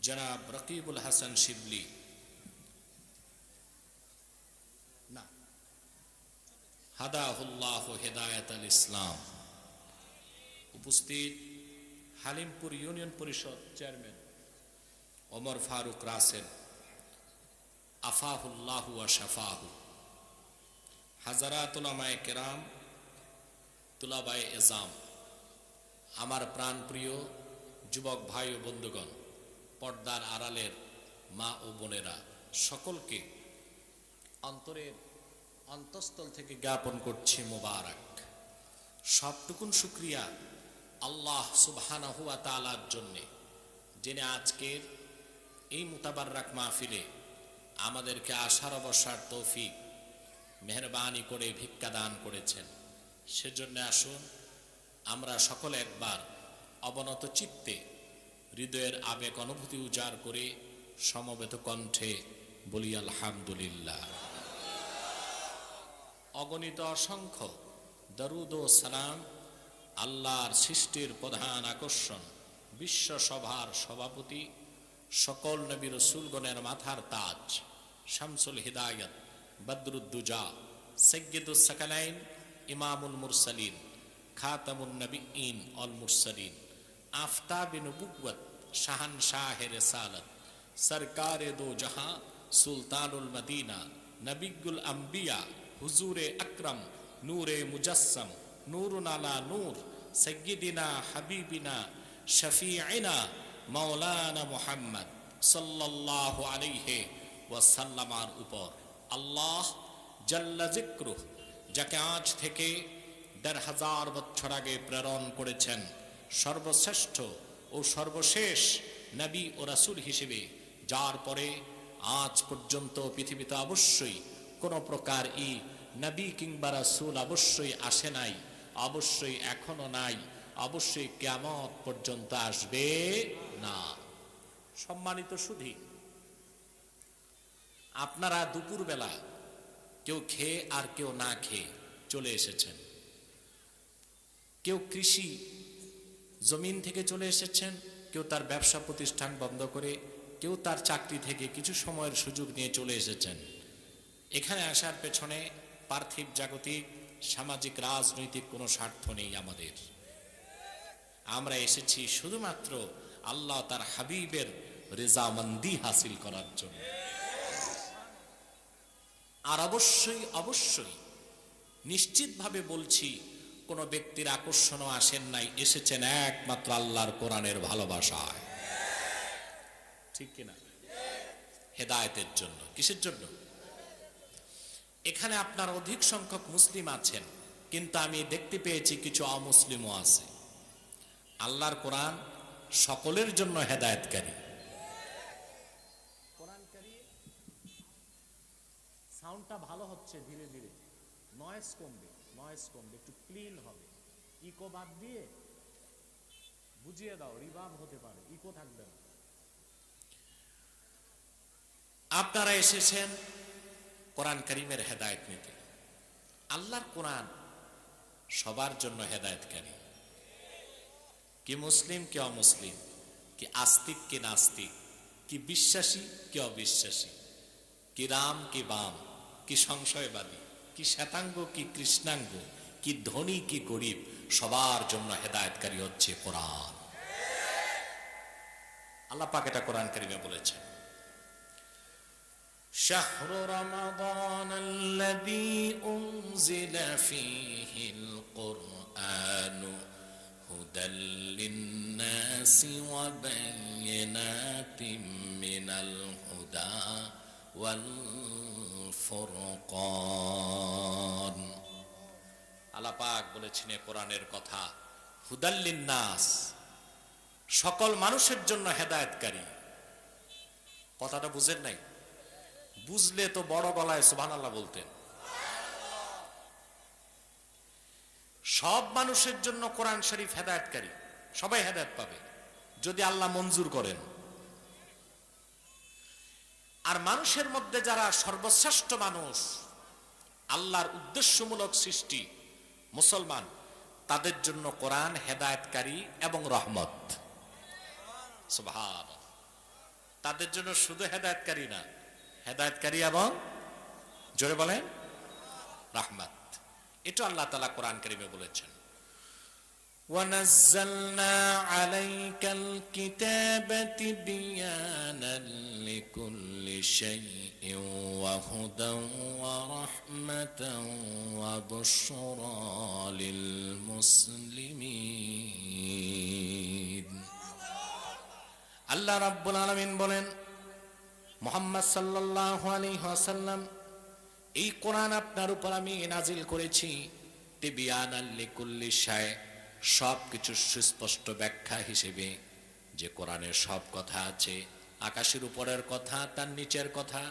জনাব রকিবুল হাসান শিবলি, না হাদাহুল্লাহ হেদায়াতুল ইসলাম, উপস্থিত হালিমপুর ইউনিয়ন পরিষদ চেয়ারম্যান ওমর ফারুক রাসেল, আফাহুল্লাহু ওয়া শাফাহু, হাজারাত উলামায়ে কেরাম, তুলাবায়ে এজাম, আমার প্রাণপ্রিয় যুবক ভাই ও বন্ধুগণ, পর্দার আড়ালের মা ও বোনেরা, সকলকে অন্তরের অন্তঃস্থল থেকে জ্ঞাপন করছি মোবারক। সবটুকুন শুকরিয়া আল্লাহ সুবহানাহু ওয়া তাআলার জন্যে, যিনি আজকের এই মুতাবাররাক মাহফিলে আমাদেরকে আসার বসার তৌফিক মেহেরবানি করে ভিক্ষা দান করেছেন। সেজন্য আসুন আমরা সকলে একবার অবনত চিত্তে হৃদয়ের আবেগ অনুভূতি উজাড় করে সমবেত কণ্ঠে বলি আলহামদুলিল্লাহ। অগণিত অসংখ্য দরুদ ও সালাম আল্লাহর সৃষ্টির প্রধান আকর্ষণ, বিশ্ব সভার সভাপতি, সকল নবী রাসূলগণের মাথার তাজ, শামসুল হিদায়াত, বদরুদ্দুজা, সাইয়্যিদুস সাকালাইন, ইমামুল মুরসালিন, খাতামুন নবিয়্যিন ওয়াল মুরসালিন, আফতাবে নবুওয়াত, শাহানশাহে রিসালাত, সরকারে দো জাহাঁ, সুলতানুল মদিনা, নবিয়ুল আম্বিয়া, হুজুরে আকরম, নূরে মুজাসসাম, নূরুন আলা নূর, সাইয়্যিদিনা হাবিবিনা শফিঈনা মাওলানা মুহাম্মদ সাল্লাল্লাহু আলাইহি ওয়াসাল্লামার উপর আল্লাহ জাল্লা যিকরুহ, যাকে আজ থেকে ১৫০০ বছর আগে প্রেরণ করেছেন সর্বশ্রেষ্ঠ ও সর্বশেষ নবী ও রাসূল হিসেবে, যার পরে আজ পর্যন্ত পৃথিবীতে অবশ্যই কোনো প্রকার নবী কিংবা রাসূল অবশ্যই আসে নাই, অবশ্যই এখনো নাই, অবশ্যই কিয়ামত পর্যন্ত আসবে না। সম্মানিত সুধী, আপনারা দুপুরবেলা কেউ খেয়ে আর কেউ না খেয়ে চলে এসেছেন, কেউ কৃষি জমিন থেকে চলে এসেছেন, কেউ তার ব্যবসা প্রতিষ্ঠান বন্ধ করে, কেউ তার চাকরি থেকে কিছু সময়ের সুযোগ নিয়ে চলে এসেছেন। এখানে আসার পেছনে পার্থিব জাগতিক সামাজিক রাজনৈতিক কোনো স্বার্থ নেই আমাদের। আমরা এসেছি শুধুমাত্র আল্লাহ তার হাবিবের রেজামন্দি হাসিল করার জন্য। আর অবশ্যই অবশ্যই নিশ্চিতভাবে বলছি, কোনো ব্যক্তির আকর্ষণও আসেন নাই, এসেছেন একমাত্র আল্লাহর কোরআনের ভালোবাসায়, ঠিক কিনা? হেদায়েতের জন্য। কিসের জন্য? এখানে আপনার অধিক সংখ্যক মুসলিম আছেন, কিন্তু আমি দেখতে পেয়েছি কিছু অমুসলিমও আছে। আল্লাহর কোরআন সকলের জন্য হেদায়েতকারী। কোরআনকারী সাউন্ডটা ভালো হচ্ছে, ধীরে ধীরে নয়েজ কমবে, একটু ক্লিন হবে। ইকো বাদ দিয়ে বুঝিয়ে দাও, রিভার্ব হতে পারে, ইকো থাকবে না। আপনারা এসেছেন কোরআন কারীমের হেদায়েত নিতে। আল্লাহর কোরআন সবার জন্য হেদায়েতকারী, কি মুসলিম কি অমুসলিম, কি আস্তিক কি নাস্তিক, কি বিশ্বাসী কি অবিশ্বাসী, কি রাম কি বাম, কি সংশয়বাদী, কি শ্বেতাঙ্গ কি কৃষ্ণাঙ্গ, কি ধনী কি গরিব, সবার জন্য হেদায়েতকারী হচ্ছে কোরআন। আল্লাহ পাক এটা কোরআন কারীমে বলেছেন, শাহরু রমাদান আল্লাযী উনজিলা ফীহিল কুরআনু হুদাল লিন-নাসি ওয়া বায়িনাতিম মিনাল হুদা ওয়াল ফুরকান। আল্লাহ পাক বলেছেন কোরআনের কথা, হুদাল লিন-নাস, সকল মানুষের জন্য হেদায়েতকারী। কথাটা বুঝেন নাই? বুঝলে তো বড় গলায় সুবহানাল্লাহ বলতেন। সব মানুষের জন্য কোরআন শরীফ হেদায়েতকারী, সবাই হেদায়েত পাবে যদি আল্লাহ মঞ্জুর করেন। আর মানুষের মধ্যে যারা সর্বশ্রেষ্ঠ মানুষ, আল্লাহর উদ্দেশ্যমূলক সৃষ্টি মুসলমান, তাদের জন্য কোরআন হেদায়েতকারী এবং রহমত। সুবহানাল্লাহ। তাদের জন্য শুধু হেদায়েতকারী না, হেদায়েতকারী এবং জোরে বলেন রাহমাত। এটা আল্লাহ তাআলা কোরআন কারীমে বলেছেন, وَنَزَّلْنَا عَلَيْكَ الْكِتَابَ تِبْيَانًا لِكُلِّ شَيْءٍ وَهُدًى وَرَحْمَةً وَبُشْرَى لِلْمُسْلِمِينَ। আল্লাহ রাব্বুল আলামিন বলেন, মুহাম্মদ সাল্লাল্লাহু আলাইহি ওয়াসাল্লাম, এই কোরআন আপনার উপর আমি নাজিল করেছি তিবয়ানাল লিকুল্লি শাই, সব কিছু সুস্পষ্ট ব্যাখ্যা হিসেবে। যে কোরআনের সব কথা আছে, আকাশের উপরের কথা, তার নিচের কথা,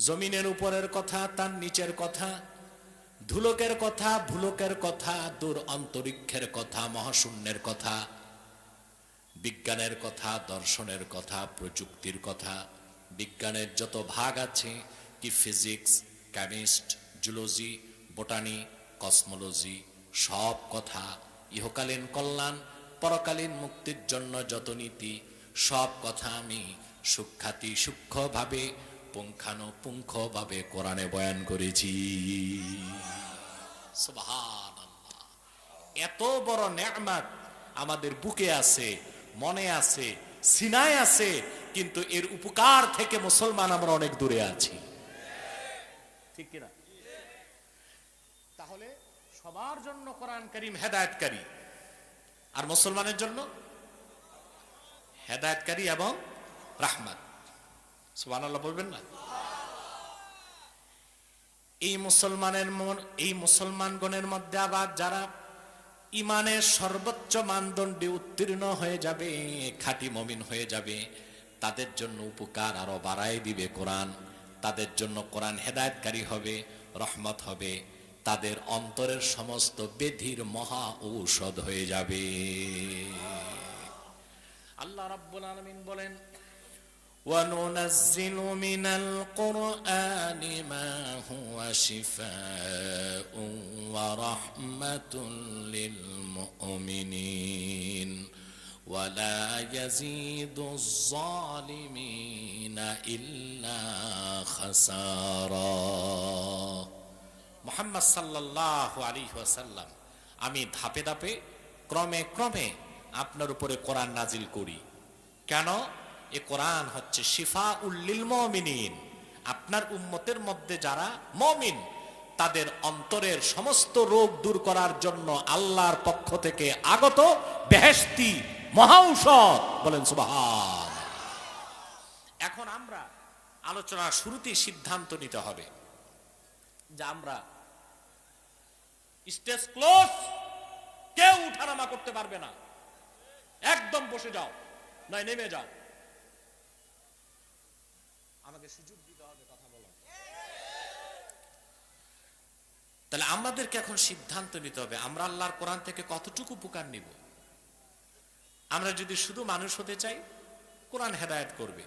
জমিনের উপরের কথা, তার নিচের কথা, ধুলোকের কথা, ভুলোকের কথা, দূর অন্তরিক্ষের কথা, মহাশূন্যের কথা, বিজ্ঞানের কথা, দর্শনের কথা, প্রযুক্তির কথা, বিজ্ঞানের যত ভাগ আছে, কি physics, chemist, zoology, botany, cosmology, সব কথা, ইহকালীন কল্যাণ, পরকালীন মুক্তির জন্য যত নীতি, সব কথা আমি সূক্ষ্মভাবে, পুঙ্খানুপুঙ্খভাবে কোরআনে বয়ান করেছি। সুবহানাল্লাহ। এত বড় নেয়ামত আমাদের বুকে আছে, মনে আছে, সিনায় আছে, কিন্তু এর উপকার থেকে মুসলমান আমরা অনেক দূরে আছি, ঠিক কিনা? তাহলে সবার জন্য কোরআন কারীম হেদায়েতকারী, আর মুসলমানের জন্য হেদায়েতকারী এবং রাহমাত। সুবহানাল্লাহ বলবেন না? এই মুসলমানগণের মধ্যে আবার যারা ইমানের সর্বোচ্চ মানদণ্ডে উত্তীর্ণ হয়ে যাবে, খাঁটি মুমিন হয়ে যাবে, তাদের জন্য উপকার আরো বাড়ায় দিবে কোরআন। তাদের জন্য কোরআন হেদায়েতকারী হবে, রহমত হবে, তাদের অন্তরের সমস্ত ব্যাধির মহা ঔষধ হয়ে যাবে। আল্লাহ রাব্বুল আলামিন বলেন, وَنُنَزِّلُ مِنَ الْقُرْآنِ مَا هُوَ شِفَاءٌ وَرَحْمَةٌ لِلْمُؤْمِنِينَ وَلَا يَزِيدُ الظَّالِمِينَ إِلَّا خَسَارًا। মুহাম্মদ সাল্লাল্লাহু আলাইহি ওয়াসাল্লাম, আমি ধাপে ধাপে, ক্রমে ক্রমে আপনার উপরে কোরআন নাজিল করি। কেন? এ কোরআন হচ্ছে শিফাউল লিল মুমিনিন, আপনার উম্মতের মধ্যে যারা মুমিন, তাদের অন্তরের সমস্ত রোগ দূর করার জন্য আল্লাহর পক্ষ থেকে আগত বেহেশতি মহা ঔষধ। বলেন সুবহান। এখন আমরা আলোচনার শুরুতেই সিদ্ধান্ত নিতে হবে যে আমরা স্টেজ ক্লোজ, কেউ উঠানামা করতে পারবে না, একদম বসে যাও, নয় নেমে যাও। আমাকে সুযোগ দিতে হবে কথা বলার। তাহলে আমাদেরকে এখন সিদ্ধান্ত নিতে হবে আমরা আল্লাহর কোরআন থেকে কতটুকু উপকার নিব। আমরা যদি শুধু মানুষ হতে চাই, কোরআন হেদায়েত করবে।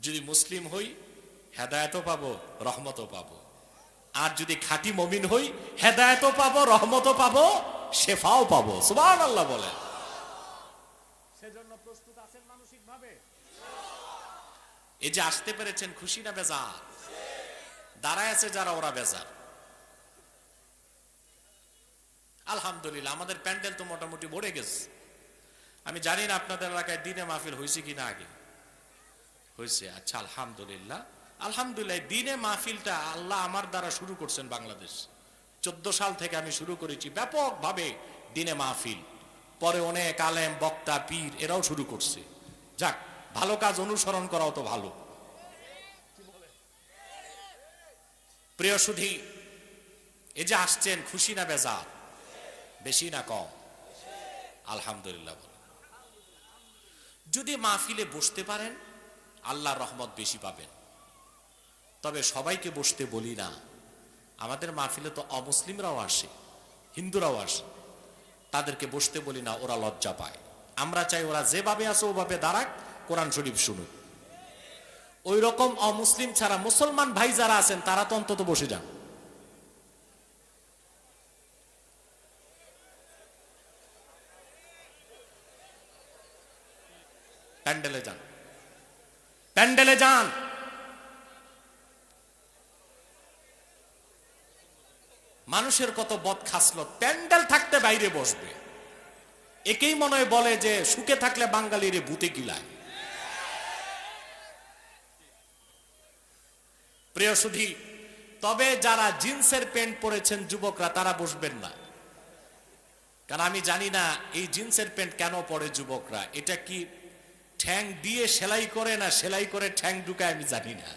যদি মুসলিম হই, হেদায়েতও পাবো, রহমতও পাবো। আর যদি খাঁটি মুমিন হই, হেদায়েতও পাবো, রহমতও পাবো, শেফাও পাবো। সুবহানাল্লাহ বলেন। সেজন্য প্রস্তুত আছেন মানসিকভাবে? এই যে আসতে পেরেছেন, খুশি না বেজার? দাঁড়ায় আছে যারা, ওরা বেজার। আলহামদুলিল্লাহ, আমাদের প্যান্ডেল তো মোটামুটি ভরে গেছে। আমি জানি না আপনাদের এলাকায় দিনে মাহফিল হয়েছে কিনা, আগে হয়েছে? আচ্ছা, আলহামদুলিল্লাহ। আলহামদুলিল্লাহ, দিনে মাহফিলটা আল্লাহ আমার দ্বারা শুরু করছেন বাংলাদেশ। 14 সাল থেকে আমি শুরু করেছি ব্যাপকভাবে দিনে মাহফিল। পরে অনেক আলেম, বক্তা, পীর এরাও শুরু করছে। যাক, ভালো কাজ অনুসরণ করাও তো ভালো। প্রিয় সুধী, এই যে আসছেন, খুশি না বেজার? বেশি না কম? আলহামদুলিল্লাহ। যদি মাহফিলে বসতে পারেন, আল্লাহর রহমত বেশি পাবেন। তবে সবাইকে বসতে বলি না। আমাদের মাহফিলে তো অমুসলিমরাও আসে, হিন্দুরাও আসে, তাদেরকে বসতে বলি না, ওরা লজ্জা পায়। আমরা চাই ওরা যেভাবে আছে ওভাবে দাঁড়াক, কোরআন শরীফ শুনুক। ওই রকম অমুসলিম ছাড়া মুসলমান ভাই যারা আছেন, তারা তো অন্তত বসে যান। প্যান্ডেলে যান। প্যান্ডেলে যান, মানুষের কত বদ খাসলত, প্যান্ডেল থাকতে বাইরে বসবে। একেই মনে হয় বলে যে সুখে থাকলে বাঙালির ভূতে গিলায়। প্রিয় সুধী, তবে যারা জিন্সের প্যান্ট পরেছেন যুবকরা তারা বসবেন না, কারণ আমি জানি না এই জিন্সের প্যান্ট কেন পরে যুবকরা। এটা কি ঠ্যাং দিয়ে সেলাই করে না সেলাই করে ঠ্যাং ঢুকায় আমি জানি না।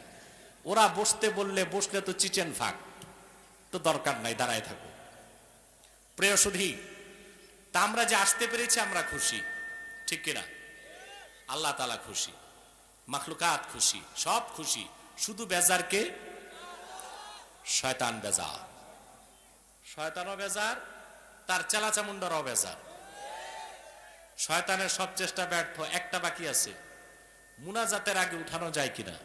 ওরা বসতে বললে বসলে তো চিচেন ফাঁক, তো দরকার নাই, দাঁড়ায় থাকো। প্রিয় সুধী, তা আমরা যে আসতে পেরেছি আমরা খুশি, ঠিক কিনা? আল্লাহ তাআলা খুশি, মাখলুকাত খুশি, সব খুশি। শুধু বেজার কে? শয়তান বেজার। শয়তানও বেজার, তার চেলাচামুন্ডারও বেজার। শয়তানের সব চেষ্টা ব্যর্থ। একটা বাকি আছে, মুনাজাতের আগে উঠানো যায় কিনা।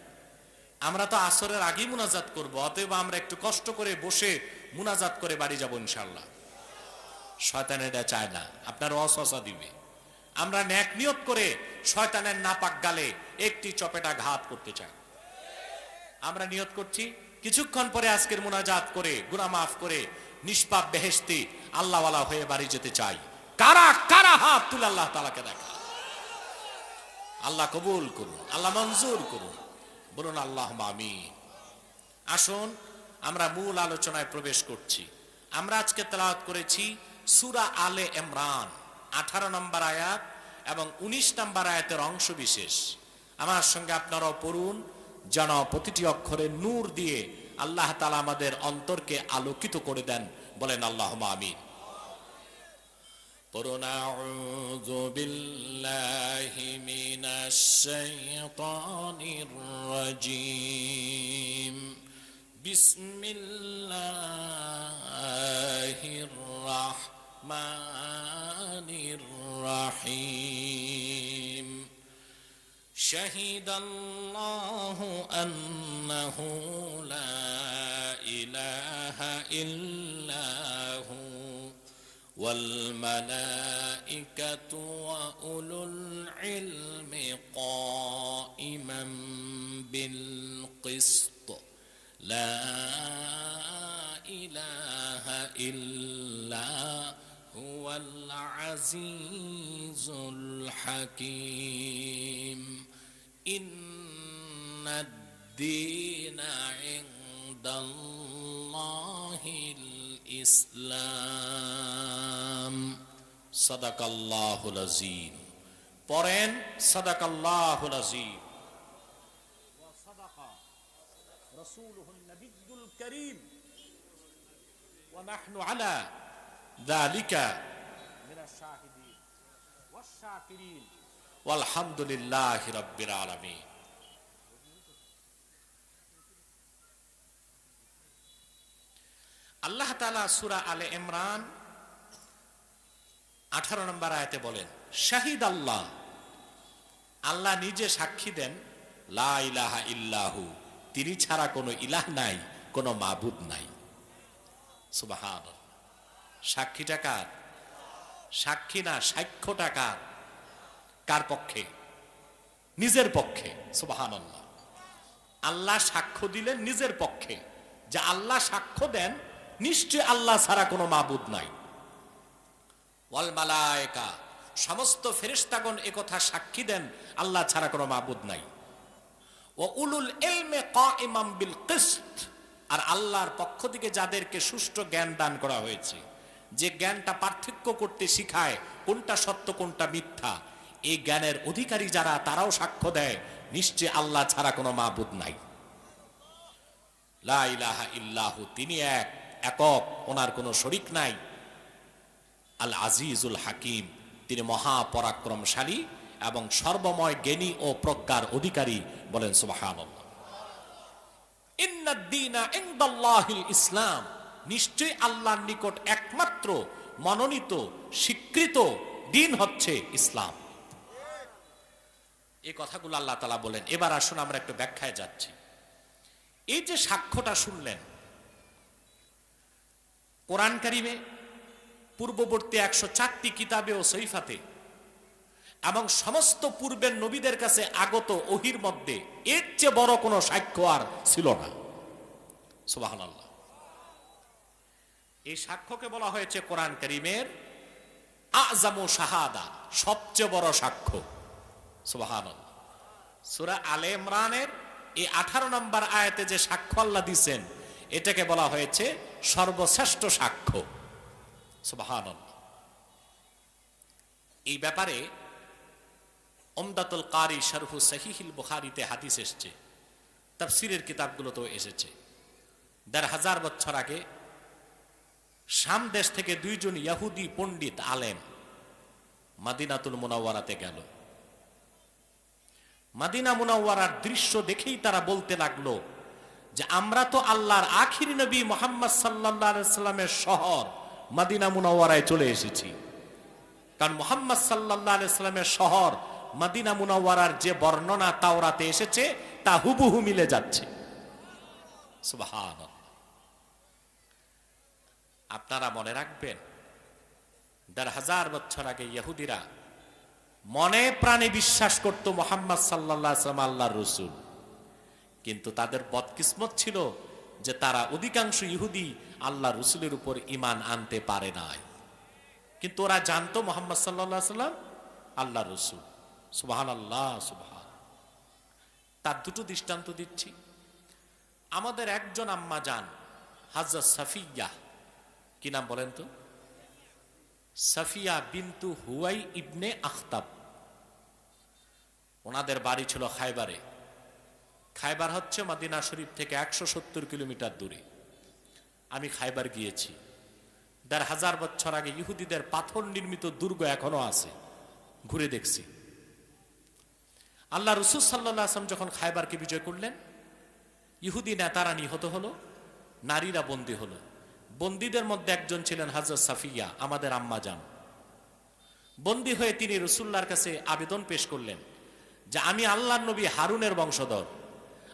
আমরা তো আসরের আগেই মুনাজাত করব, অতএব আমরা একটু কষ্ট করে বসে মুনাজাত করে বাড়ি যাব ইনশাআল্লাহ। শয়তান এটা চায় না, আপনার অসসা দিবে। আমরা নেক নিয়ত করে শয়তানের নাপাক গালে একটি চপেটা ঘাত করতে চাই। আমরা নিয়ত করছি কিছুক্ষণ পরে আজকের মুনাজাত করে গুনাহ মাফ করে নিষ্পাপ বেহেশতি আল্লাহওয়ালা হয়ে বাড়ি যেতে চাই। কারা কারা হাত তুলে আল্লাহ তাআলাকে দেখা। আল্লাহ কবুল করুন, আল্লাহ মঞ্জুর করুন, বলুন আল্লাহুম্মা আমিন। আসুন আমরা মূল আলোচনায় প্রবেশ করছি। আমরা আজকে তেলাওয়াত করেছি সূরা আলে ইমরান 18 নম্বর আয়াত এবং 19 নম্বর আয়াতের অংশ বিশেষ। আমার সঙ্গে আপনারাও পড়ুন, যেন প্রতিটি অক্ষরে নূর দিয়ে আল্লাহ তাআলা আমাদের অন্তরকে আলোকিত করে দেন। বলেন আল্লাহুম্মা আমিন। পড়ুন আউযু বিল্লাহি মিনাশ শাইতানির রাজীম। বিসমিল্লাহির রাহমানির রাহিম। শাহিদাল্লাহু আন্নাহু লা ইলাহা ইল্লাহু ওয়াল মালাইকাতু ওয়া উলুল ইলমি কাইমান বিল কিসত লা ইলাহা ইল্লা হুয়াল আজিজুল হাকীম। ইন্নাদ দীনা ইনদাল্লাহিল ইসলাম। সাদাকাল্লাহুল আযীম। পড়েন সাদাকাল্লাহুল আযীম ওয়া সাদাকা রাসূলুহুন নবিয়্যুল কারীম ওয়া নাহনু আলা যালিকা মিনাশ শাহিদিন ওয়াশ শাকিরিন ওয়ালহামদুলিল্লাহি রাব্বিল আলামিন। আল্লাহ তাআলা সূরা আলে ইমরান 18 নম্বর আয়াতে বলেন, শাহিদ আল্লাহ, আল্লাহ নিজে সাক্ষী দেন, লা ইলাহা ইল্লাহু, তিনি ছাড়া কোনো ইলাহ নাই, কোনো মাবুদ নাই। সুবহানাল্লাহ। সাক্ষীটা কার? সাক্ষী না, সাক্ষ্যটা কার? কার পক্ষে? নিজের পক্ষে। সুবহানাল্লাহ। আল্লাহ সাক্ষ্য দিলেন নিজের পক্ষে, যে আল্লাহ সাক্ষ্য দেন নিশ্চয় আল্লাহ ছাড়া কোনো মাবুদ নাই। ওয়াল মালায়েকা, সমস্ত ফেরেশতাগণ একথা সাক্ষী দেন আল্লাহ ছাড়া কোনো মাবুদ নাই। ওয়া উলুল ইলমি কাইমান বিল কিসত, আর আল্লাহর পক্ষ থেকে যাদেরকে সুষ্ঠু জ্ঞান দান করা হয়েছে, যে জ্ঞানটা পার্থক্য করতে শিখায় কোনটা সত্য কোনটা মিথ্যা, এই জ্ঞানের অধিকারী যারা তারাও সাক্ষ্য দেয় নিশ্চয় আল্লাহ ছাড়া কোনো মাবুদ নাই। লা ইলাহা ইল্লাহু, তিনি এক, একক, ওনার কোনো শরীক নাই। আল আজিজুল হাকিম, তিনি মহাপরাক্রমশালী এবং সর্বময় জ্ঞানী ও প্রজ্ঞার অধিকারী। বলেন সুবহানাল্লাহ। ইন্নাদ দীনা ইনদাল্লাহিল ইসলাম, নিশ্চয় আল্লাহর নিকট একমাত্র মনোনীত স্বীকৃত দিন হচ্ছে ইসলাম। এই কথাগুলো আল্লাহ তাআলা বলেন। এবার আসুন আমরা একটু ব্যাখ্যায় যাচ্ছি। এই যে সাক্ষ্যটা শুনলেন, কোরআন কারিমে পূর্ববর্তী 104টি কিতাবে ও সহিফাতে এবং সমস্ত পূর্বের নবীদের কাছে আগত ওহির মধ্যে এর চেয়ে বড় কোনো সাক্ষ্য আর ছিল না। সুবহানাল্লাহ। এই সাক্ষ্যকে বলা হয়েছে কোরআন কারীমের আযমু শাহাদা, সবচেয়ে বড় সাক্ষ্য। সুবহানাল্লাহ। সূরা আলে ইমরানের এই 18 নম্বর আয়াতে যে সাক্ষ্য আল্লাহ দিয়েছেন, এটাকে বলা হয়েছে সর্বশ্রেষ্ঠ সাক্ষ্য। সুবহানাল্লাহ। এই ব্যাপারে উমদাতুল কারি শারহু সহিহুল বুখারীতে হাদিস এসেছে, তাফসীরের কিতাবগুলোতেও এসেছে। ১৫০০ বছর আগে শাম দেশ থেকে দুইজন ইহুদি পণ্ডিত আলেম মদিনাতুল মুনাওয়ারাতে গেল। মদিনা মুনাওয়ারার দৃশ্য দেখেই তারা বলতে লাগলো যে আমরা তো আল্লাহর আখিরি নবী মুহাম্মদ সাল্লাল্লাহু আলাইহি সাল্লামের শহর মদিনা মুনাওয়ারায় চলে এসেছি। কারণ মুহাম্মদ সাল্লাল্লাহু আলাইহি সাল্লামের শহর মদিনা মুনাওয়ারার যে বর্ণনা তাওরাতে এসেছে তা হুবহু মিলে যাচ্ছে। সুবহানাল্লাহ। আপনারা মনে রাখবেন, ১৫০০ বছর আগে ইহুদিরা মনে প্রাণে বিশ্বাস করত মুহাম্মদ সাল্লাল্লাহু আলাইহি ওয়াসাল্লাম আল্লাহর রাসূল, কিন্তু তাদের বদকিসমত ছিল যে তারা অধিকাংশ ইহুদি আল্লাহর রাসূলের উপর ঈমান আনতে পারে নাই। কিন্তু ওরা জানতো মুহাম্মদ সাল্লাল্লাহু আলাইহি ওয়াসাল্লাম আল্লাহর রাসূল। সুবহানাল্লাহ, সুবহান। তার দুটো দৃষ্টান্ত দিচ্ছি। আমাদের একজন আম্মা জান হযরত সাফিয়া, কি নাম বলেন তো? সাফিয়া বিনতু হুয়াই ইবনে আখতাব। ওনাদের বাড়ি ছিল খায়বারে। খায়বার হচ্ছে মদিনা শরীফ থেকে ১৭০ কিলোমিটার দূরে। আমি খায়বার গিয়েছি। ১৫০০ বছর আগে ইহুদিদের পাথর নির্মিত দুর্গ এখনো আছে, ঘুরে দেখছি। আল্লাহ রাসূল সাল্লাল্লাহু আলাইহি ওয়াসাল্লাম যখন খায়বারকে বিজয় করলেন, ইহুদি নেতারা নিহত হলো, নারীরা বন্দী হলো। বন্দীদের মধ্যে একজন ছিলেন হযরত সাফিয়া, আমাদের আম্মা জান। বন্দী হয়ে তিনি রাসূলুল্লাহর কাছে আবেদন পেশ করলেন যে আমি আল্লাহর নবী হারুনের বংশধর,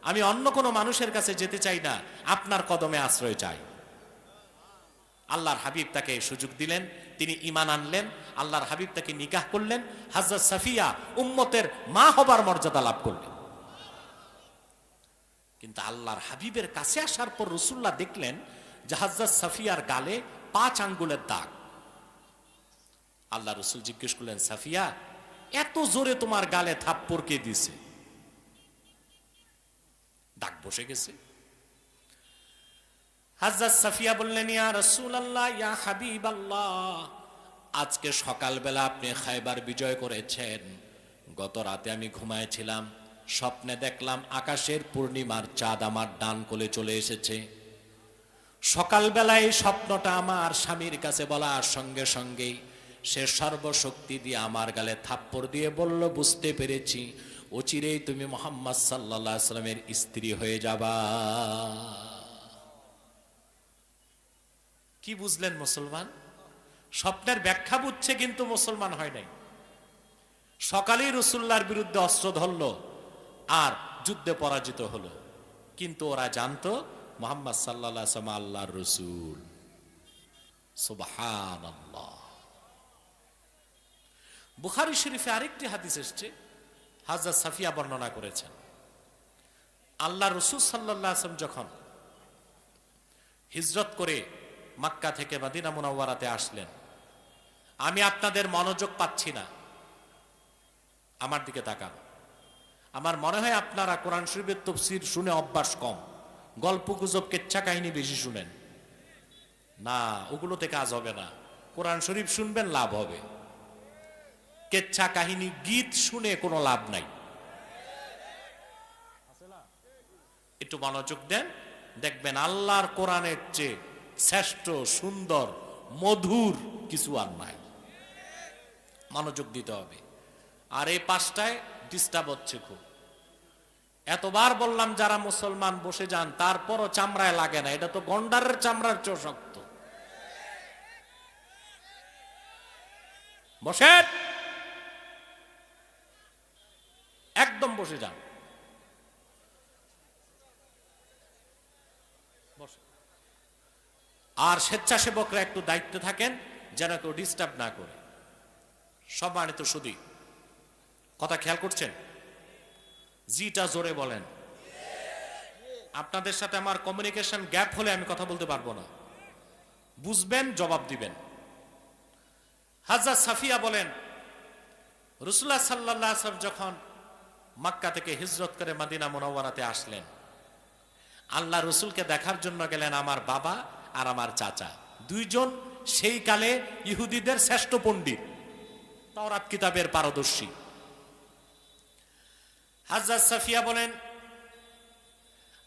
আমি অন্য কোনো মানুষের কাছে যেতে চাই না, আপনার কদমে আশ্রয় চাই। আল্লাহর হাবিব তাকে সুযোগ দিলেন, তিনি ঈমান আনলেন। আল্লাহর হাবিব তাকে নিকাহ করলেন। হযরত সাফিয়া উম্মতের মা হবার মর্যাদা লাভ করলেন। কিন্তু আল্লাহর হাবিবের কাছে আসার পর রাসূলুল্লাহ দেখলেন যে হযরত সাফিয়ার গালে ৫ আঙ্গুলের দাগ। আল্লাহ রাসূল জিজ্ঞেস করলেন, সাফিয়া, এত জোরে তোমার গালে থাপ্পড় কে দিছে? দাগ বসে গেছে। হযরত সাফিয়া বললেন, ইয়া রাসূলুল্লাহ, ইয়া হাবিবাল্লাহ, আজকে সকালবেলা আপনি খায়বার বিজয় করেছেন। গত রাতে আমি ঘুমায়েছিলাম, স্বপ্নে দেখলাম আকাশের পূর্ণিমার চাঁদ আমার ডান কোলে চলে এসেছে। সকালবেলায় এই স্বপ্নটা আমার স্বামীর কাছে বলার সঙ্গে সঙ্গেই সে সর্বশক্তি দিয়ে আমার গালে থাপ্পড় দিয়ে বলল, বুঝতে পেরেছি অচিরেই তুমি মুহাম্মদ সাল্লাল্লাহু আলাইহি ওয়াসাল্লামের স্ত্রী হয়ে যাবা। কি বুঝলেন মুসলমান? স্বপ্নের ব্যাখ্যা বুঝছে কিন্তু মুসলমান হয় নাই। সকালেই রাসূলুল্লাহর বিরুদ্ধে অস্ত্র ধরল আর যুদ্ধে পরাজিত হলো, কিন্তু ওরা জানতো মুহাম্মদ সাল্লাল্লাহু আলাইহি ওয়াসাল্লাম আল্লাহর রাসূল। সুবহানাল্লাহ। বুখারী শরীফে আরেকটি হাদিস এসেছে, হযরত সাফিয়া বর্ণনা করেছেন, আল্লাহর রাসূল সাল্লাল্লাহু আলাইহি ওয়াসাল্লাম যখন হিজরত করে মক্কা থেকে মদিনা মুনাওয়ারাতে আসলেন, আমি আপনাদের মনোযোগ পাচ্ছি না, আমার দিকে তাকান। আমার মনে হয় আপনারা কোরআন শরীফের তাফসীর শুনে অভ্যাস কম, গল্প গুজব কেচ্ছা কাহিনী বেশি শুনেন। না, ওগুলোতে কাজ হবে না। কোরআন শরীফ শুনবেন, লাভ হবে। কেচ্ছা কাহিনী গীত শুনে কোনো লাভ নাই। একটু মনোযোগ দেন, দেখবেন আল্লাহর কোরআনের চেয়ে শ্রেষ্ঠ, সুন্দর, মধুর কিছু আর নাই। মনোযোগ দিতে হবে। আর এই 5টায় ডিস্টার্ব হচ্ছে খুব। এতবার বললাম যারা মুসলমান বসে যান, তারপরও চামড়ায় লাগে না। এটা তো গন্ডারের চামড়ার চেয়ে শক্ত। বসে, একদম বসে যান। আর স্বেচ্ছাসেবকরা একটু দায়িত্বে থাকেন যেন কেউ ডিস্টার্ব না করে। সম্মানিত সুধী, কথা খেয়াল করছেন? জিটা জোরে বলেন। আপনাদের সাথে আমার কমিউনিকেশন গ্যাপ হলে আমি কথা বলতে পারবো না। বুঝবেন, জবাব দিবেন। হযরত সাফিয়া বলেন, রাসূলুল্লাহ সাল্লাল্লাহু আলাইহি ওয়াসাল্লাম যখন মক্কা থেকে হিজরত করে মদিনা মুনাওয়ারাতে আসলেন, আল্লাহ রসুলকে দেখার জন্য গেলেন আমার বাবা আর আমার চাচা, দুইজন সেই কালে ইহুদিদের শ্রেষ্ঠ পণ্ডিত, তাওরাত কিতাবের পারদর্শী। হযরত সাফিয়া বলেন,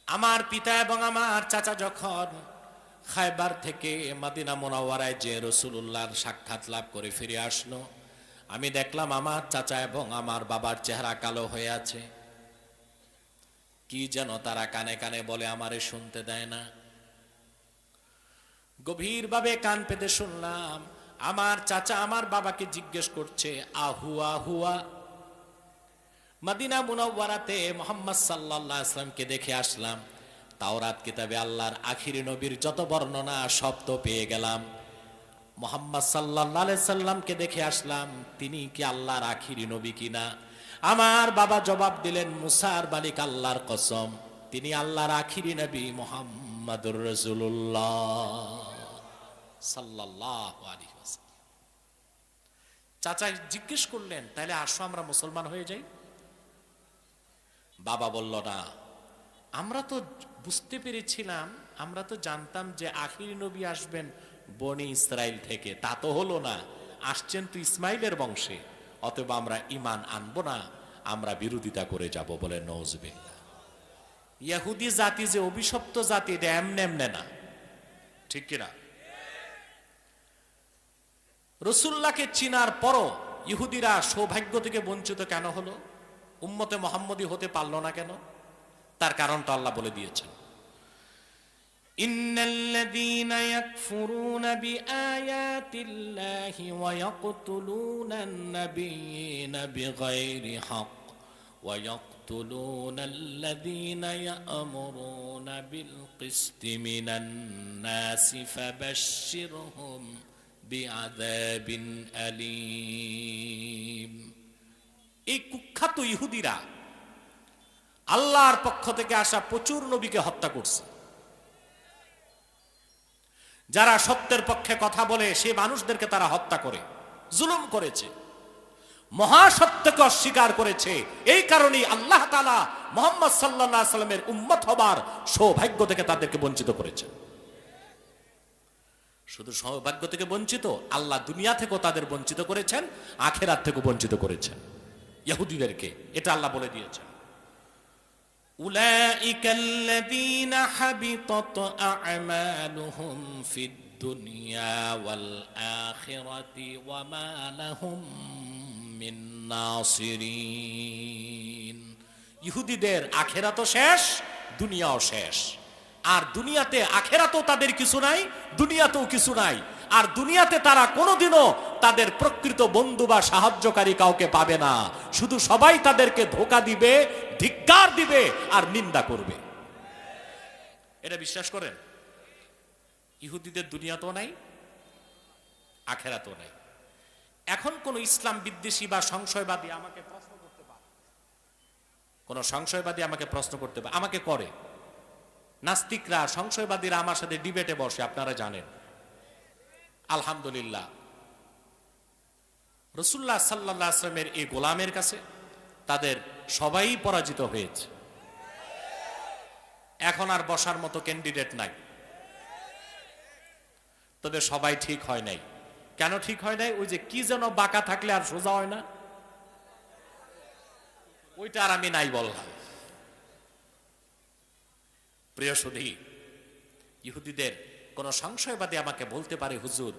আমার পিতা এবং আমার চাচা যখন খায়বার থেকে মদিনা মুনাওয়ারায় যে রাসূলুল্লাহর সাক্ষাৎ লাভ করে ফিরে আসলো, আমি দেখলাম আমার চাচা এবং আমার বাবার চেহারা কালো হয়ে আছে। কি যেন তারা কানে কানে বলে, আমারে শুনতে দেয় না। গভীরভাবে কান পেতে শুনলাম, আমার চাচা আমার বাবাকে জিজ্ঞেস করছে, আহুয়া হুয়া। মদিনা মুনাওয়ারাতে মুহাম্মদ সাল্লাল্লাহু আলাইহি ওয়াসাল্লামকে দেখে আসলাম, তাওরাত কিতাবে আল্লাহর আখিরি নবীর যত বর্ণনা সব তো পেয়ে গেলাম। মুহাম্মদ সাল্লাল্লাহু আলাইহি সাল্লামকে দেখে আসলাম, তিনি কি আল্লাহর আখিরি নবী কিনা? আমার বাবা জবাব দিলেন, মুসার মালিক আল্লাহর কসম, তিনি আল্লাহর আখিরি নবী মুহাম্মাদুর রাসূলুল্লাহ সাল্লাল্লাহু আলাইহি ওয়াসাল্লাম। চাচা জিজ্ঞেস করলেন, তাহলে আসো আমরা মুসলমান হয়ে যাই। বাবা বলল, না, আমরা তো বুঝতে পেরেছিলাম, আমরা তো জানতাম যে আখিরি নবী আসবেন বনি ইসরাইল থেকে, তা তো হলো না, আসছেন তো ইসমাইলের বংশে, অতএব আমরা ঈমান আনবো না, আমরা বিরোধিতা করে যাব। বলে নওজুবিল্লাহ। ইহুদি জাতি যে অভিশপ্ত জাতি, এটা এমনে এমনে না, ঠিক কিনা? রাসূলুল্লাহকে চিনার পরও ইহুদিরা সৌভাগ্য থেকে বঞ্চিত কেন হলো? উম্মতে মুহাম্মদী হতে পারলো না কেন? তার কারণটা আল্লাহ বলে দিয়েছেন, ইন্নাল্লাযীনা ইয়াকফুরুনা বিআয়াতিল্লাহি ওয়া ইয়াকতুলুনান নাবিয়্যিনা বিগাইরি হক ওয়া ইয়াকতুলুনাল্লাযীনা ইয়া'মুরুনা বিল কিসতি মিনান নাসি ফাবাশশিরহুম বিআযাবিন আলীম। এই কুখ্যাত ইহুদিরা আল্লাহর পক্ষ থেকে আসা প্রচুর নবীকে হত্যা করছে। যারা সত্যের পক্ষে কথা বলে সে মানুষদেরকে তারা হত্যা করে, জুলুম করেছে, মহাসত্যকে অস্বীকার করেছে। এই কারণেই আল্লাহ তাআলা মুহাম্মদ সাল্লাল্লাহু আলাইহি ওয়াসাল্লামের উম্মত হবার সৌভাগ্য থেকে তাদেরকে বঞ্চিত করেছেন। শুধু সৌভাগ্য থেকে বঞ্চিত, আল্লাহ দুনিয়া থেকেও তাদের বঞ্চিত করেছেন, আখিরাত থেকেও বঞ্চিত করেছেন ইহুদিদেরকে। এটা আল্লাহ বলে দিয়েছেন, উলাইকাল্লাযীনা হাবিতাত আ'মালুহুম ফিদ দুনিয়া ওয়াল আখিরাতি ওয়া মা লাহুম মিন নাসিরিন। ইহুদিদের আখিরাতও শেষ, দুনিয়াও শেষ। আর দুনিয়াতে আখিরাতেও তাদের কিছু নাই, দুনিয়াতেও কিছু নাই। আর দুনিয়াতে তারা কোনোদিনও তাদের প্রকৃত বন্ধু বা সাহায্যকারী কাউকে পাবে না। শুধু সবাই তাদেরকে ধোঁকা দিবে, ধিক্কার দিবে আর নিন্দা করবে। এটা বিশ্বাস করেন? ইহুদিদের দুনিয়াতেও নাই, আখিরাতেও নাই। এখন কোন ইসলাম বিদ্বেষী বা সংশয়বাদী আমাকে প্রশ্ন করতে পারে, কোন সংশয়বাদী আমাকে প্রশ্ন করতে পারে, আমাকে করে। নাস্তিকরা, সংশয়বাদীরা আমার সাথে ডিবেটে বসে, আপনারা জানেন। আলহামদুলিল্লাহ, রাসূলুল্লাহ সাল্লাল্লাহু আলাইহি ওয়াসাল্লামের এই গোলামের কাছে তাদের সবাই পরাজিত হয়েছে। এখন আর বসার মতো ক্যান্ডিডেট নাই। তবে সবাই ঠিক হয় নাই। কেন ঠিক হয় নাই? ওই যে কি যেন বাঁকা থাকলে আর সোজা হয় না, ওইটা আর আমি নাই বললাম। প্রিয় সুধী, ইহুদিদের কোন সংশয়বাদী আমাকে বলতে পারে, হুজুর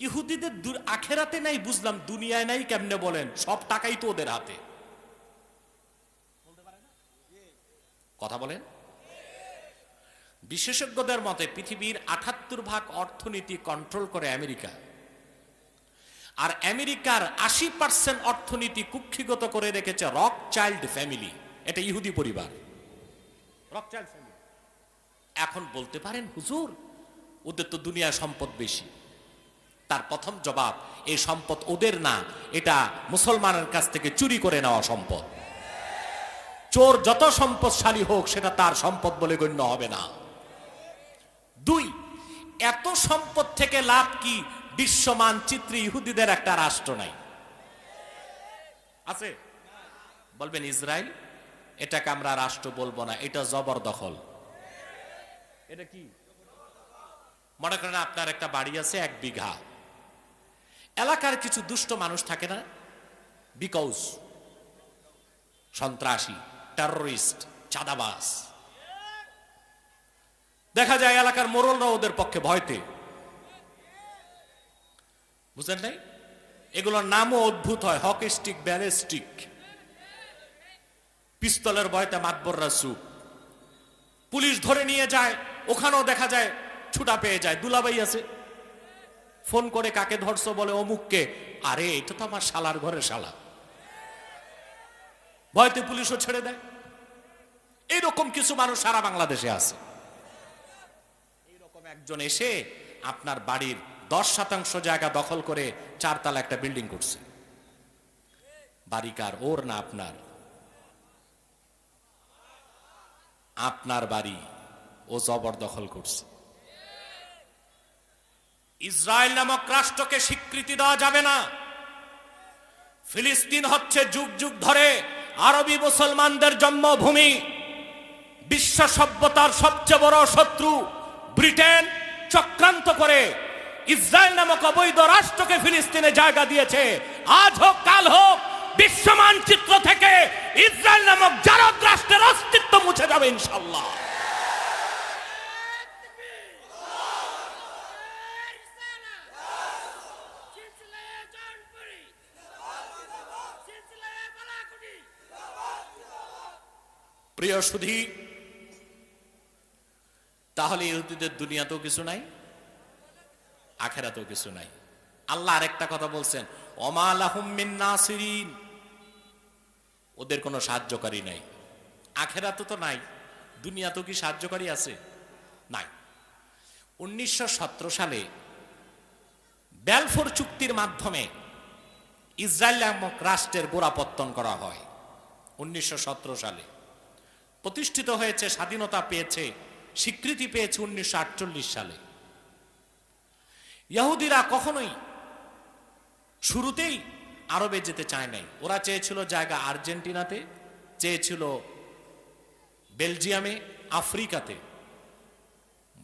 ইহুদিদের আখিরাতে নাই বুঝলাম, দুনিয়ায় নাই কেমনে বলেন? সব টাকাই তো ওদের হাতে। কথা বলেন। বিশেষজ্ঞদের মতে পৃথিবীর ৭৮% অর্থনীতি কন্ট্রোল করে আমেরিকা, আর আমেরিকার ৮০% অর্থনীতি কুক্ষিগত করে রেখেছে রকচাইল্ড ফ্যামিলি। এটা ইহুদি পরিবার, রকচাইল্ড ফ্যামিলি। এখন বলতে পারেন, হুজুর ওদের তো দুনিয়ার সম্পদ বেশি, তার প্রথম জবাব, এই সম্পদ ওদের না, এটা মুসলমানের কাছ থেকে চুরি করে নেওয়া সম্পদ। চোর যত সম্পদশালী হোক সেটা তার সম্পদ বলে গণ্য হবে না। দুই, এত সম্পদ থেকে লাভ কি? বিশ্ব মানচিত্রে ইহুদিদের একটা রাষ্ট্র নাই, আছে? বলবেন ইসরায়েল, এটাকে আমরা রাষ্ট্র বলবো না, এটা জবরদখল। এটা কি? মনে করেন আপনার একটা বাড়ি আছে 1 বিঘা, এলাকার কিছু দুষ্ট মানুষ থাকে না, বিকজ সন্ত্রাসী, টেররিস্ট, চাঁদাবাজ, দেখা যায় এলাকার মোড়লরা ওদের পক্ষে ভয়তে, বুঝলেন নাই? এগুলোর নামও অদ্ভুত হয়, হকি স্টিক, ব্যালিস্টিক, পিস্তলের ভয়তে মাতবররা চুপ। পুলিশ ধরে নিয়ে যায়, ওখানেও দেখা যায় ছুটা পেয়ে যায়। দুলাভাই আছে, ফোন করে কাকে ধরছো, বলে অমুককে। আরে এটা তো আমার শালার ঘরের শালা, ভয়তে পুলিশও ছেড়ে দেয়। এইরকম কিছু মানুষ সারা বাংলাদেশে আছে। এইরকম একজন এসে আপনার বাড়ির 10% জায়গা দখল করে 4 তলা একটা বিল্ডিং করছে। বাড়ি কার? ওর না আপনার? আপনার বাড়ি ও জবরদখল করছে। ইসরায়েল নামক রাষ্ট্রকে স্বীকৃতি দেওয়া যাবে না। ফিলিস্তিন হচ্ছে যুগ যুগ ধরে আরবি মুসলমানদের জন্মভূমি। বিশ্ব সভ্যতার সবচেয়ে বড় শত্রু ব্রিটেন চক্রান্ত করে ইসরায়েল নামক অবৈধ রাষ্ট্রকে ফিলিস্তিনে জায়গা দিয়েছে। আজ হোক কাল হোক বিশ্ব মানচিত্র থেকে ইসরায়েল নামক জারদ রাষ্ট্রের অস্তিত্ব মুছে যাবে ইনশাআল্লাহ। প্রিয় সুধী, তাহলে ইহুদিদের দুনিয়াতেও কিছু নাই, আখেরাতেও কিছু নাই। আল্লাহ আরেকটা কথা বলছেন, ওমা লাহুম মিন নাসিরিন, ওদের কোনো সাহায্যকারী নাই। আখেরাতে তো নাই, দুনিয়াতেও কি সাহায্যকারী আছে? নাই। 1917 সালে ব্যালফোর চুক্তির মাধ্যমে ইসরায়েল নামক রাষ্ট্রের গোড়াপত্তন করা হয়। 1917 সালে প্রতিষ্ঠিত হয়েছে, স্বাধীনতা পেয়েছে, স্বীকৃতি পেয়েছে 1948 সালে। ইহুদিরা কখনোই শুরুতেই আরবে যেতে চায় নাই। ওরা চেয়েছিল জায়গা আর্জেন্টিনাতে, চেয়েছিল বেলজিয়ামে, আফ্রিকাতে।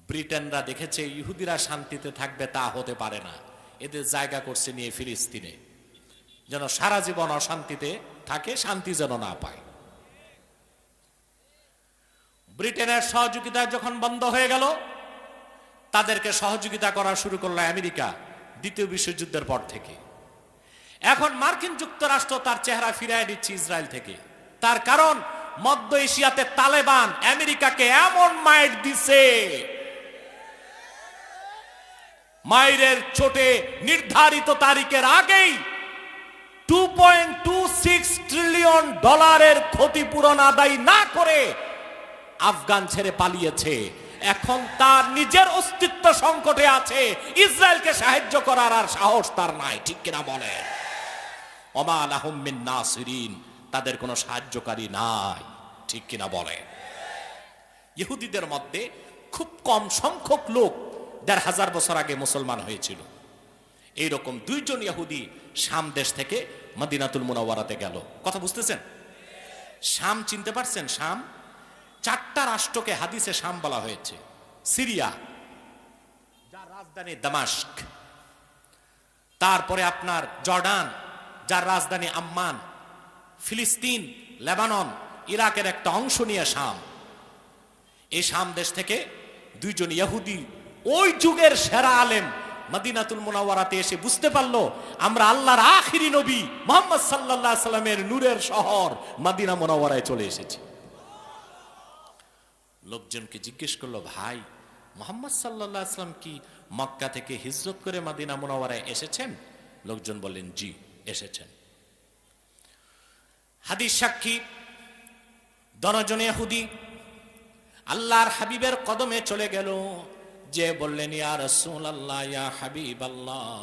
ব্রিটেনরা দেখেছে ইহুদিরা শান্তিতে থাকবে, তা হতে পারে না, এদের জায়গা করছে নিয়ে ফিলিস্তিনে, যেন সারা জীবন অশান্তিতে থাকে, শান্তি যেন না পায়। ব্রিটেনের সহযোগিতা যখন বন্ধ হয়ে গেল, তাদেরকে সহযোগিতা করা শুরু করলো আমেরিকা দ্বিতীয় বিশ্বযুদ্ধের পর থেকে। এখন মার্কিন যুক্তরাষ্ট্র তার চেহারা ফিরিয়ে দিচ্ছে ইসরায়েল থেকে। তার কারণ মধ্য এশিয়াতে তালেবান আমেরিকাকে এমন মাইর দিছে, মাইরের চোটে নির্ধারিত তারিখের আগেই $2.26 ট্রিলিয়ন ক্ষতিপূরণ আদায় না করে আফগান ছেড়ে পালিয়েছে। এখন তার নিজের অস্তিত্ব সংকটে আছে, ইসরায়েলকে সাহায্য করার আর সাহস তার নাই, ঠিক কিনা বলেন? ওমা লাহুম মিন নাসিরিন, তাদের কোনো সাহায্যকারী নাই, ঠিক কিনা বলেন? ইহুদিদের মধ্যে খুব কম সংখ্যক লোক 1500 বছর আগে মুসলমান হয়েছিল। এইরকম 2 জন ইহুদি শাম দেশ থেকে মদিনাতুল মুনাওয়ারাতে গেল। কথা বুঝতেছেন? শাম চিনতে পারছেন? শাম 4টা রাষ্ট্রকে হাদিসে শাম বলা হয়েছে। সিরিয়া, যার রাজধানী দামাস্ক, তারপরে আপনার জর্ডান, যার রাজধানী আম্মান, ফিলিস্তিন, লেবানন, ইরাকের একটা অংশ নিয়ে শাম। এই শাম দেশ থেকে 2 জন ইহুদি, ওই যুগের সেরা আলেম, মদিনাতুল মুনাওয়ারাতে এসে বুঝতে পারলো আমরা আল্লাহর আখিরি নবী মুহাম্মদ সাল্লাল্লাহু আলাইহি সাল্লামের নূরের শহর মদিনা মুনাওয়ারায় চলে এসেছি। লোকজনকে জিজ্ঞেস করলো, ভাই মুহাম্মদ সাল্লাল্লাহু আলাইহি সাল্লাম কি মক্কা থেকে হিজরত করে মদিনা মুনাওয়ারায় এসেছেন? লোকজন বললেন, জি এসেছেন। হাদিস সাক্ষী 10 জন ইহুদি আল্লাহর হাবিবের কদমে চলে গেল, যে বললেন, ইয়া রাসূলুল্লাহ, ইয়া হাবিবাল্লাহ,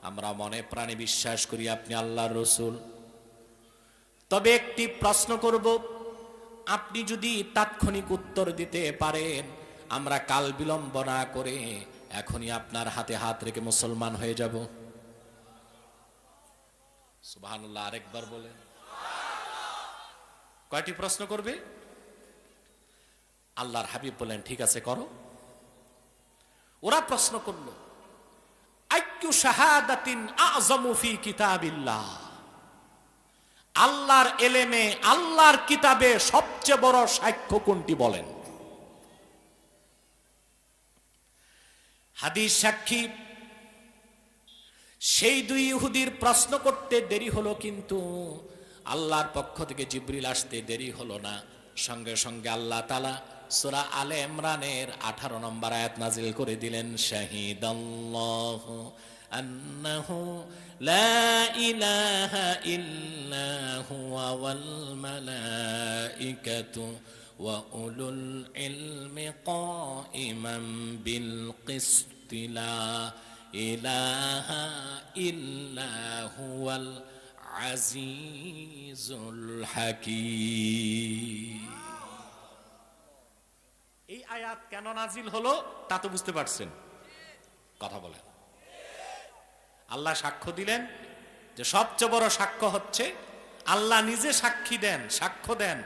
আমরা মনে প্রাণে বিশ্বাস করি আপনি আল্লাহর রাসূল। তবে একটি প্রশ্ন করব, আপনি যদি তাৎক্ষণিক উত্তর দিতে পারেন, আমরা কাল বিলম্ব না করে এখনই আপনার হাতে হাত রেখে মুসলমান হয়ে যাব। সুবহানাল্লাহ, আরেকবার বলেন। কয়টি প্রশ্ন করবে? আল্লাহর হাবিব বলেন, ঠিক আছে করো। ওরা প্রশ্ন করলো, আইয়ু শাহাদাতিন আযমু ফি কিতাবিল্লাহ, আল্লাহর এলেমে, আল্লাহর কিতাবে সবচেয়ে বড় সাক্ষ্য কোনটি বলেন? হাদিস সাক্ষী সেই দুই ইহুদির প্রশ্ন করতে দেরি হলো, কিন্তু আল্লাহর পক্ষ থেকে জিবরিল আসতে দেরি হলো না। সঙ্গে সঙ্গে আল্লাহ তাআলা সূরা আলে ইমরানের 18 নম্বর আয়াত নাজিল করে দিলেন, শাহিদাল্লাহু আন্নাহু লা ইলাহা ইল্লা হুয়া ওয়াল মালাইকাতু ওয়া উলুল ইলমি কাইমান বিল কিসতি লা ইলাহা ইল্লা হুয়াল আজিজুল হাকীম। এই আয়াত কেন নাজিল হলো তা তো বুঝতে পারছেন? কথা বলেন। আল্লাহ সাক্ষ্য দিলেন যে সবচেয়ে বড় সাক্ষ্য হচ্ছে আল্লাহ নিজে সাক্ষী দেন, সাক্ষ্য দেন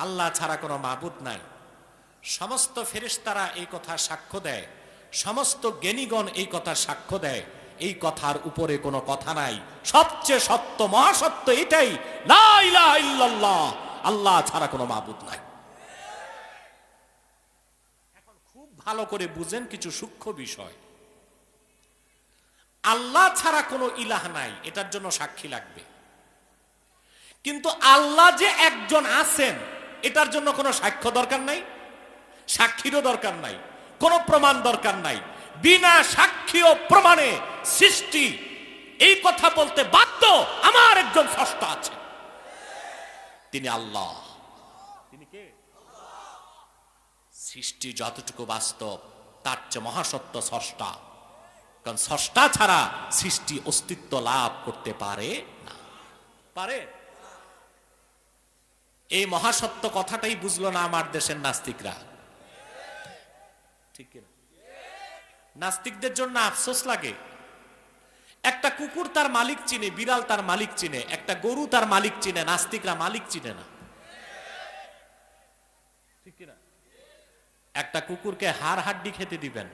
আল্লাহ ছাড়া কোনো মাবুদ নাই। সমস্ত ফেরেশতারা এই কথা সাক্ষ্য দেয়, সমস্ত জ্ঞানীগণ এই কথা সাক্ষ্য দেয়। এই কথার উপরে কোনো কথা নাই। সবচেয়ে সত্য, মহাসত্য এটাই, লা ইলাহা ইল্লাল্লাহ, আল্লাহ ছাড়া কোনো মাবুদ নাই। এখন খুব ভালো করে বুঝেন কিছু সূক্ষ্ম বিষয়। আল্লাহ ছাড়া কোনো ইলাহ নাই, এটার জন্য সাক্ষী লাগবে। কিন্তু আল্লাহ যে একজন আছেন এটার জন্য কোনো সাক্ষ্য দরকার নাই, সাক্ষীরও দরকার নাই, কোনো প্রমাণ দরকার নাই। বিনা সাক্ষী ও প্রমাণে সৃষ্টি এই কথা বলতে বাধ্য, আমার একজন স্রষ্টা আছে, তিনি আল্লাহ। তিনি কে? সৃষ্টি যতটুকু বাস্তব তার চেয়ে মহাসত্য স্রষ্টা। কারণ স্রষ্টা ছাড়া সৃষ্টি অস্তিত্ব লাভ করতে পারে না। পারে? এই মহাসত্য কথাটাই বুঝলো না আমার দেশের নাস্তিকরা। ঠিক কিনা? নাস্তিকদের জন্য আফসোস লাগে। একটা কুকুর তার মালিক চিনে, বিড়াল তার মালিক চিনে, একটা গরু তার মালিক চিনে, নাস্তিকরা মালিক চিনে না। ঠিক কিনা? একটা কুকুরকে হাড় হাড্ডি খেতে দিবেন,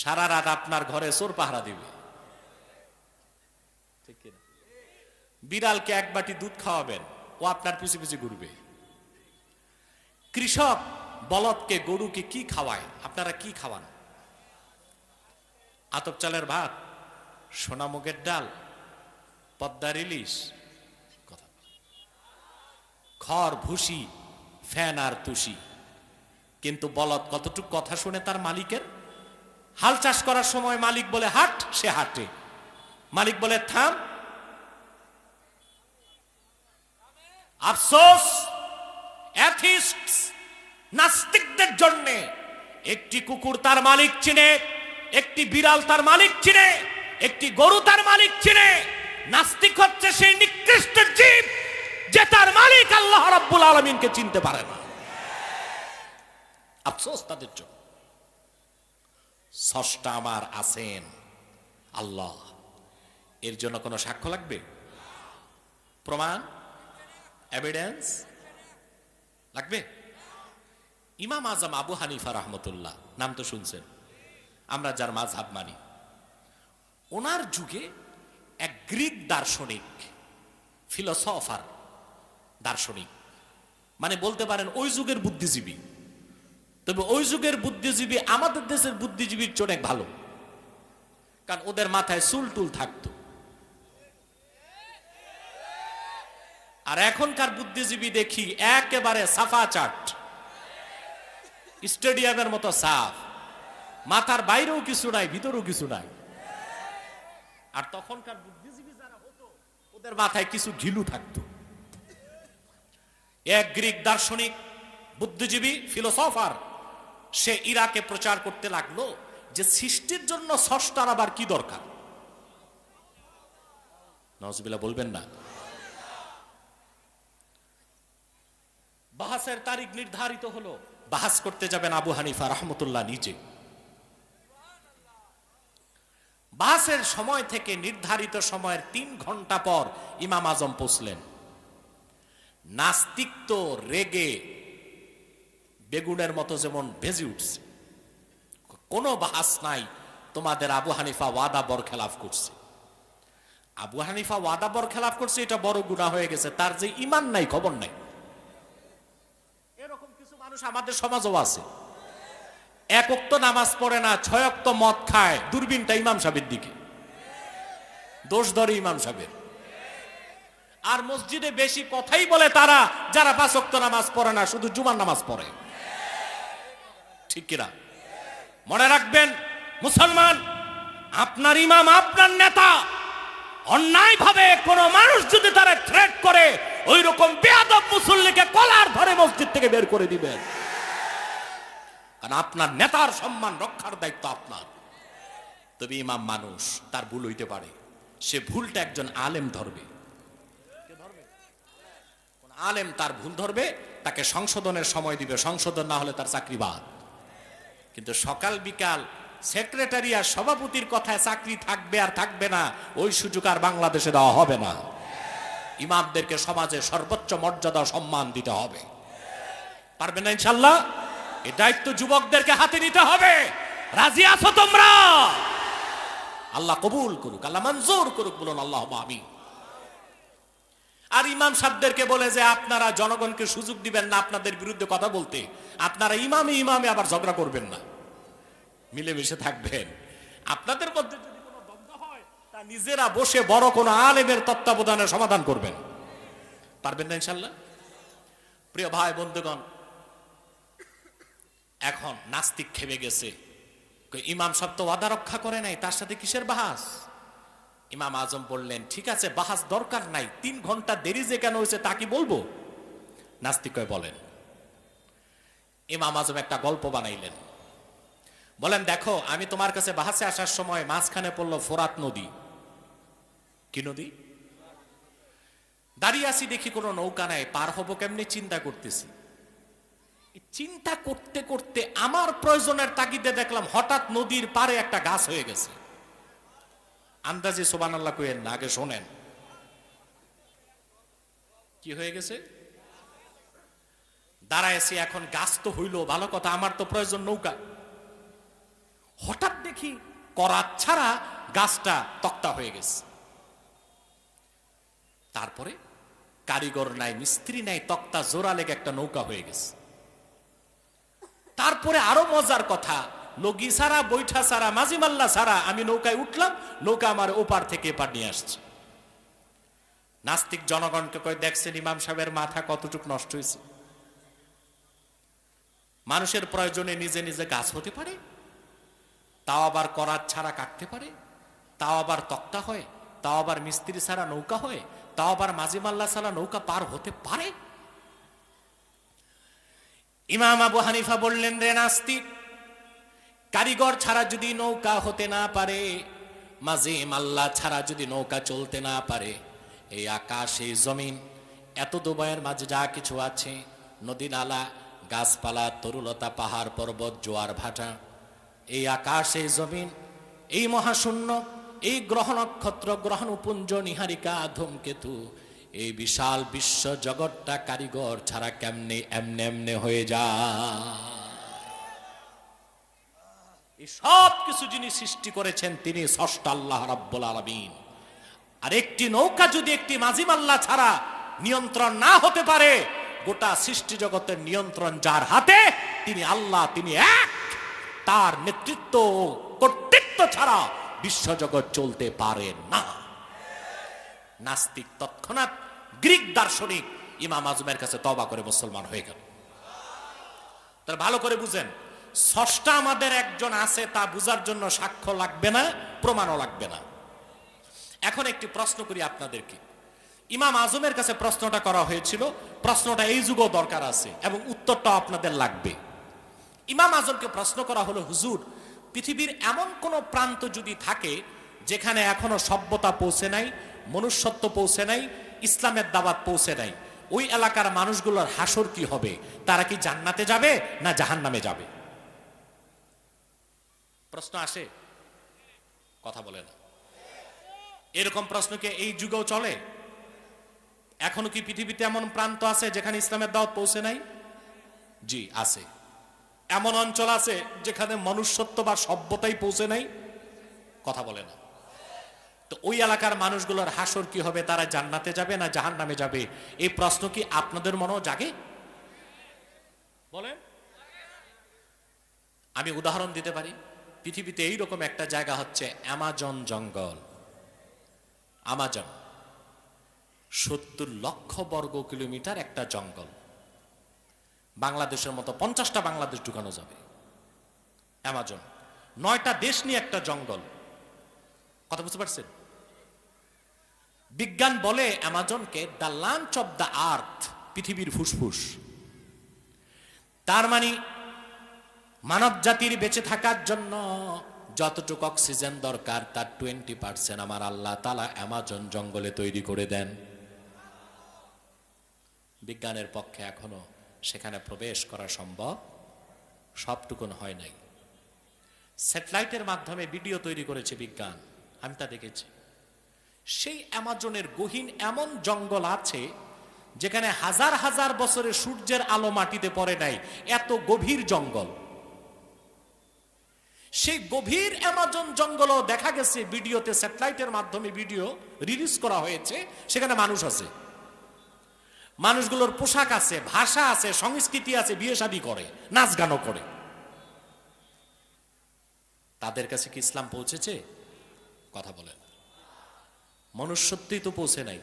সারা রাত আপনার ঘরে চোর পাহারা দিবে। ঠিক কিনা? বিড়ালকে এক বাটি দুধ খাওয়াবেন, ও আপনার পিছু পিছু ঘুরবে। কৃষক বলদকে, গরুকে কি খাওয়ায়? আপনারা কি খাওয়ান? আতপ চালের ভাত, সোনা মুগের ডাল, পদ্মার ইলিশ, কথা খড় ভুসি, ফ্যান আর তুষি। কিন্তু বলদ কতটুকু কথা শুনে তার মালিকের? হাল চাষ করার সময় মালিক বলে হাট, সে হাটে। মালিক বলে থাম, আফসোস অ্যাথিস্ট নাস্তিকদের জন্য একটি কুকুর তার মালিক চিনে, একটি বিড়াল তার মালিক চিনে, একটি গরু তার মালিক চিনে। নাস্তিক হচ্ছে সেই নিকৃষ্ট জীব যে তার মালিক আল্লাহ রাব্বুল আলামিনকে চিনতে পারে না। আফসোস তাদের জন্য। স্রষ্টা আমার আছেন আল্লাহ, এর জন্য কোনো সাক্ষ্য লাগবে? প্রমাণ, এভিডেন্স লাগবে? ইমাম আজম আবু হানিফা রাহমাতুল্লাহ, নাম তো শুনছেন, আমরা যার মাযহাব মানি, ওনার যুগে এক গ্রিক দার্শনিক, ফিলোসফার, দার্শনিক, মানে বলতে পারেন ওই যুগের বুদ্ধিজীবী। তবে ওই যুগের বুদ্ধিজীবী আমাদের দেশের বুদ্ধিজীবীর চেয়ে অনেক ভালো, কারণ ওদের মাথায় চুল টুল থাকতো। আর এখনকার বুদ্ধিজীবী দেখি একেবারে সাফা চাট, স্টেডিয়ামের মতো সাফ, মাথার বাইরেও কিছু নাই, ভিতরেও কিছু নাই। আর তখনকার বুদ্ধিজীবী যারা হতো ওদের মাথায় কিছু ঘিলু থাকতো। এক গ্রিক দার্শনিক, বুদ্ধিজীবী, ফিলোসফার, সে ইরাকে প্রচার করতে লাগলো যে সৃষ্টির জন্য স্রষ্টার আবার কি দরকার? নাউজুবিল্লাহ বলবেন না। বাহাসের তারিখ নির্ধারিত হলো, বাহাস করতে যাবেন আবু হানিফা রাহমাতুল্লাহ নিজে। বাহাসের সময় থেকে নির্ধারিত সময়ের 3 ঘন্টা পর ইমাম আজম পৌঁছলেন। নাস্তিক তো রেগে বেগুনের মতো যেমন ভেজে উঠছে, কোনো বাহাস নাই, তোমাদের আবু হানিফা ওয়াদা বরখেলাফ করছে। আবু হানিফা ওয়াদা বরখেলাফ করছে, এটা বড় গুনাহ হয়ে গেছে, তার যে ঈমান নাই খবর নাই। এরকম কিছু মানুষ আমাদের সমাজও আছে, 1 ওয়াক্ত নামাজ পড়ে না, 6 ওয়াক্ত মদ খায়, দূরবীনটা ইমাম সাহেবের দিকে, দোষ ধরে ইমাম সাহেবের। আর মসজিদে বেশি কথাই বলে তারা যারা 5 ওয়াক্ত নামাজ পড়ে না, শুধু জুমার নামাজ পড়ে। ঠিক কিনা? মনে রাখবেন মুসলমান, আপনার ইমাম, আপনার নেতা অন্যায় ভাবে কোন মানুষ যদি তারা থ্রেট করে, ওই রকম বেয়াদব মুসল্লিকে কলার ধরে মসজিদ থেকে বের করে দিবেন। কারণ আপনার নেতার সম্মান রক্ষার দায়িত্ব আপনার। তবে ইমাম মানুষ, তার ভুল হইতে পারে, সে ভুলটা একজন আলেম ধরবে। কোন আলেম তার ভুল ধরবে, তাকে সংশোধনের সময় দিবে, সংশোধন না হলে তার চাকরি বাদ। কিন্তু সকাল বিকাল সেক্রেটারি আর সভাপতির কথায় চাকরি থাকবে আর থাকবে না, ওই সুযোগ আর বাংলাদেশে দেওয়া হবে না। ইমামদেরকে সমাজে সর্বোচ্চ মর্যাদা সম্মান দিতে হবে। পারবেন না ইনশাআল্লাহ? এই দায়িত্ব যুবকদেরকে হাতে নিতে হবে। রাজি আছো তোমরা? আল্লাহ কবুল করুক, আল্লাহ মঞ্জুর করুক, বলুন আল্লাহুম্মা আমিন। আর ইমাম সাহেবদেরকে বলে যে আপনারা জনগণকে সুযোগ দিবেন না আপনাদের বিরুদ্ধে কথা বলতে, আপনারা ইমামে আবার ঝগড়া করবেন না, মিলেমিশে থাকবেন। আপনাদের মধ্যে যদি কোনো দ্বন্দ্ব হয়, তা নিজেরা বসে বড় কোনো আলেমের তত্ত্বাবধানে সমাধান করবেন। পারবেন না ইনশাআল্লাহ? প্রিয় ভাই বন্ধুগণ, এখন নাস্তিক খেপে গেছে, ইমাম সাহেব তো ওয়াদা রক্ষা করে নাই, তার সাথে কিসের বাহাস? ইমাম আজম বললেন, ঠিক আছে বাহাস দরকার নাই, 3 ঘন্টা দেরি যে কেন হয়েছে তা কি বলবো? নাস্তিক বলেন। ইমাম আজম একটা গল্প বানাইলেন, বলেন দেখো আমি তোমার কাছে বাহাসে আসার সময় মাঝখানে পড়লো ফোরাত নদী। কি নদী? দাঁড়িয়ে আছি, দেখি কোনো নৌকা নাই, পার হবো কেমনি চিন্তা করতেছি। চিন্তা করতে করতে আমার প্রয়োজনের তাগিদে দেখলাম হঠাৎ নদীর পারে একটা গাছ হয়ে গেছে। আন্দাজে সুবহানাল্লাহ কইেন না, আগে শোনেন কি হয়ে গেছে। দাঁড়াইছি, এখন গাছ তো হইলো ভালো কথা, আমার তো প্রয়োজন নৌকা। হঠাৎ দেখি করাত ছাড়া গাছটা তক্তা হয়ে গেছে। তারপরে কারিগর নাই, মিস্ত্রি নাই, তক্তা জোড়া লেগে একটা নৌকা হয়ে গেছে। তারপরে আরো মজার কথা, লগি ছাড়া, বৈঠা ছাড়া, মাঝিমাল্লা ছাড়া আমি নৌকায় উঠলাম, নৌকা আমার ওপার থেকে এপার নিয়ে আসছে। নাস্তিক জনগণকে কয়, দেখছেন ইমাম সাহেবের মাথা কতটুকু নষ্ট হয়েছে? মানুষের প্রয়োজনে নিজে নিজে গাছ হতে পারে, তাও আবার করাত ছাড়া কাটতে পারে, তাও আবার তক্তা হয়, তাও আবার মিস্ত্রি ছাড়া নৌকা হয়, তাও আবার মাঝিমাল্লা ছাড়া নৌকা পার হতে পারে। ইমাম আবু হানিফা বললেন, রে নাস্তিক, কারিগর ছাড়া যদি নৌকা হতে না পারে, মাঝিমাল্লা ছাড়া যদি নৌকা চলতে না পারে, এই আকাশ, এই জমিন, এত দুবাইয়ের মাঝে যা কিছু আছে, নদী নালা, গাছপালা, তরুলতা, পাহাড় পর্বত, জোয়ার ভাটা, এই আকাশ, এই জমিন, এই মহাশূন্য, এই গ্রহ নক্ষত্র, গ্রহণপুঞ্জ, নিহারিকা, ধূমকেতু, এই বিশাল বিশ্ব জগৎটা কারিগর ছাড়া কেমনে এমনে এমনে হয়ে যায়? এই সব কিছু যিনি সৃষ্টি করেছেন তিনি স্রষ্টা আল্লাহ রাব্বুল আলামিন। আর একটি নৌকা যদি একটি মাঝিমাল্লা ছাড়া নিয়ন্ত্রণ না হতে পারে, গোটা সৃষ্টি জগতের নিয়ন্ত্রণ যার হাতে, তিনি আল্লাহ, তিনি এক। তার নেতৃত্ব ও কর্তৃত্ব ছাড়া বিশ্বজগৎ চলতে পারে না। নাস্তিক তৎক্ষণাৎ গ্রিক দার্শনিক ইমাম আজমের কাছে তওবা করে মুসলমান হয়ে গেল। তাহলে ভালো করে বুঝেন, স্রষ্টা আমাদের একজন আছে, তা বুঝার জন্য সাক্ষ্য লাগবে না, প্রমাণও লাগবে না। এখন একটি প্রশ্ন করি আপনাদেরকে। ইমাম আজমের কাছে প্রশ্নটা করা হয়েছিল, প্রশ্নটা এই যুগও দরকার আছে এবং উত্তরটা আপনাদের লাগবে। ইমাম আজমকে প্রশ্ন করা হলো, হুজুর, পৃথিবীর এমন কোন প্রান্ত যদি থাকে যেখানে এখনো সভ্যতা পৌঁছে নাই, মনুষ্যত্ব পৌঁছে নাই, ইসলামের দাওয়াত পৌঁছে নাই, ওই এলাকার মানুষগুলোর হাসর কি হবে? তারা কি জান্নাতে যাবে না জাহান্নামে যাবে? প্রশ্ন আসে, কথা বলে না। এরকম প্রশ্ন কি এই যুগেও চলে? এখনো কি পৃথিবীতে এমন প্রান্ত আছে যেখানে ইসলামের দাওয়াত পৌঁছে নাই? জি আছে। এমন অঞ্চল আছে যেখানে মনুষ্যত্ব বা সভ্যতাই পৌঁছে নাই? কথা বলে না। তো ওই এলাকার মানুষগুলোর হাসর কি হবে? তারা জান্নাতে যাবে না জাহান্নামে যাবে? এই প্রশ্ন কি আপনাদের মনেও জাগে? বলেন। আমি উদাহরণ দিতে পারি। পৃথিবীতে এইরকম একটা জায়গা হচ্ছে অ্যামাজন জঙ্গল। আমাজন 70 লক্ষ বর্গ কিলোমিটার একটা জঙ্গল। বাংলাদেশের মতো 50টা বাংলাদেশ ঢুকানো যাবে। অ্যামাজন 9টা দেশ নিয়ে একটা জঙ্গল। কথা বুঝতে পারছেন? বিজ্ঞান বলে অ্যামাজনকে the lungs of the earth, পৃথিবীর ফুসফুস। তার মানে মানব জাতির বেঁচে থাকার জন্য যতটুকু অক্সিজেন দরকার তার 20% আমার আল্লাহ তাআলা অ্যামাজন জঙ্গলে তৈরি করে দেন। বিজ্ঞানের পক্ষে এখনো সেখানে প্রবেশ করা সম্ভব সবটুকুন হয় নাই। স্যাটেলাইটের মাধ্যমে ভিডিও তৈরি করেছে বিজ্ঞান, আমি তা দেখেছি। সেই অ্যামাজনের গহীন এমন জঙ্গল আছে যেখানে হাজার হাজার বছরে সূর্যের আলো মাটিতে পড়ে নাই, এত গভীর জঙ্গল। সেই গভীর অ্যামাজন জঙ্গলও দেখা গেছে ভিডিওতে, স্যাটেলাইটের মাধ্যমে ভিডিও রিলিজ করা হয়েছে, সেখানে মানুষ আছে। মানুষগুলোর পোশাক আছে, ভাষা আছে, সংস্কৃতি আছে, বিয়ে শাদী করে, নাচ গানও করে। তাদের কাছে কি ইসলাম পৌঁছেছে? কথা বলেন। মনুষ্যত্বই তো পৌঁছে নাই,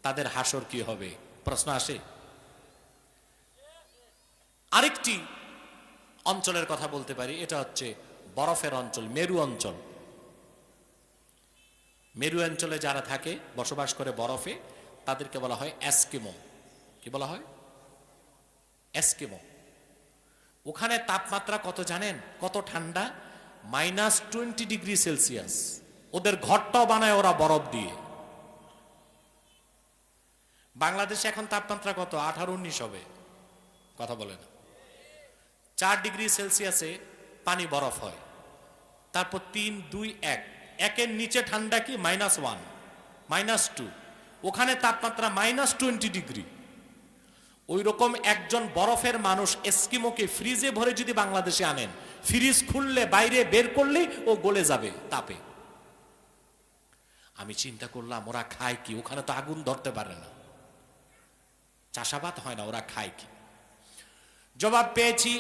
তাদের হাসর কি হবে? প্রশ্ন আসে। আরেকটি অঞ্চলের কথা বলতে পারি, এটা হচ্ছে বরফের অঞ্চল, মেরু অঞ্চল। মেরু অঞ্চলে যারা থাকে, বসবাস করে বরফে, তাদেরকে বলা হয় এস্কিমো। কি বলা হয়? এস্কিমো। ওখানে তাপমাত্রা কত জানেন? কত ঠান্ডা? -20 ডিগ্রি সেলসিয়াস। ওদের ঘরটাও বানায় ওরা বরফ দিয়ে। বাংলাদেশে এখন তাপমাত্রা কত? 18-19 হবে। কথা বলে না। 4 ডিগ্রি সেলসিয়াসে পানি বরফ হয়, তারপর 3, 2, 1, একের নিচে ঠান্ডা কি? -1, -2। ওখানে তাপমাত্রা -20 ডিগ্রি। ওই রকম একজন বরফের মানুষ এস্কিমোকে ফ্রিজে ভরে যদি বাংলাদেশে আনেন, ফ্রিজ খুললে বাইরে বের করলেই ও গলে যাবে তাপে। আমি চিন্তা করলাম ওরা খায় কি? ওখানে তো আগুন ধরতে পারে না, চাষাবাদ হয় না, ওরা খায় কি? জবাব পেয়েছি,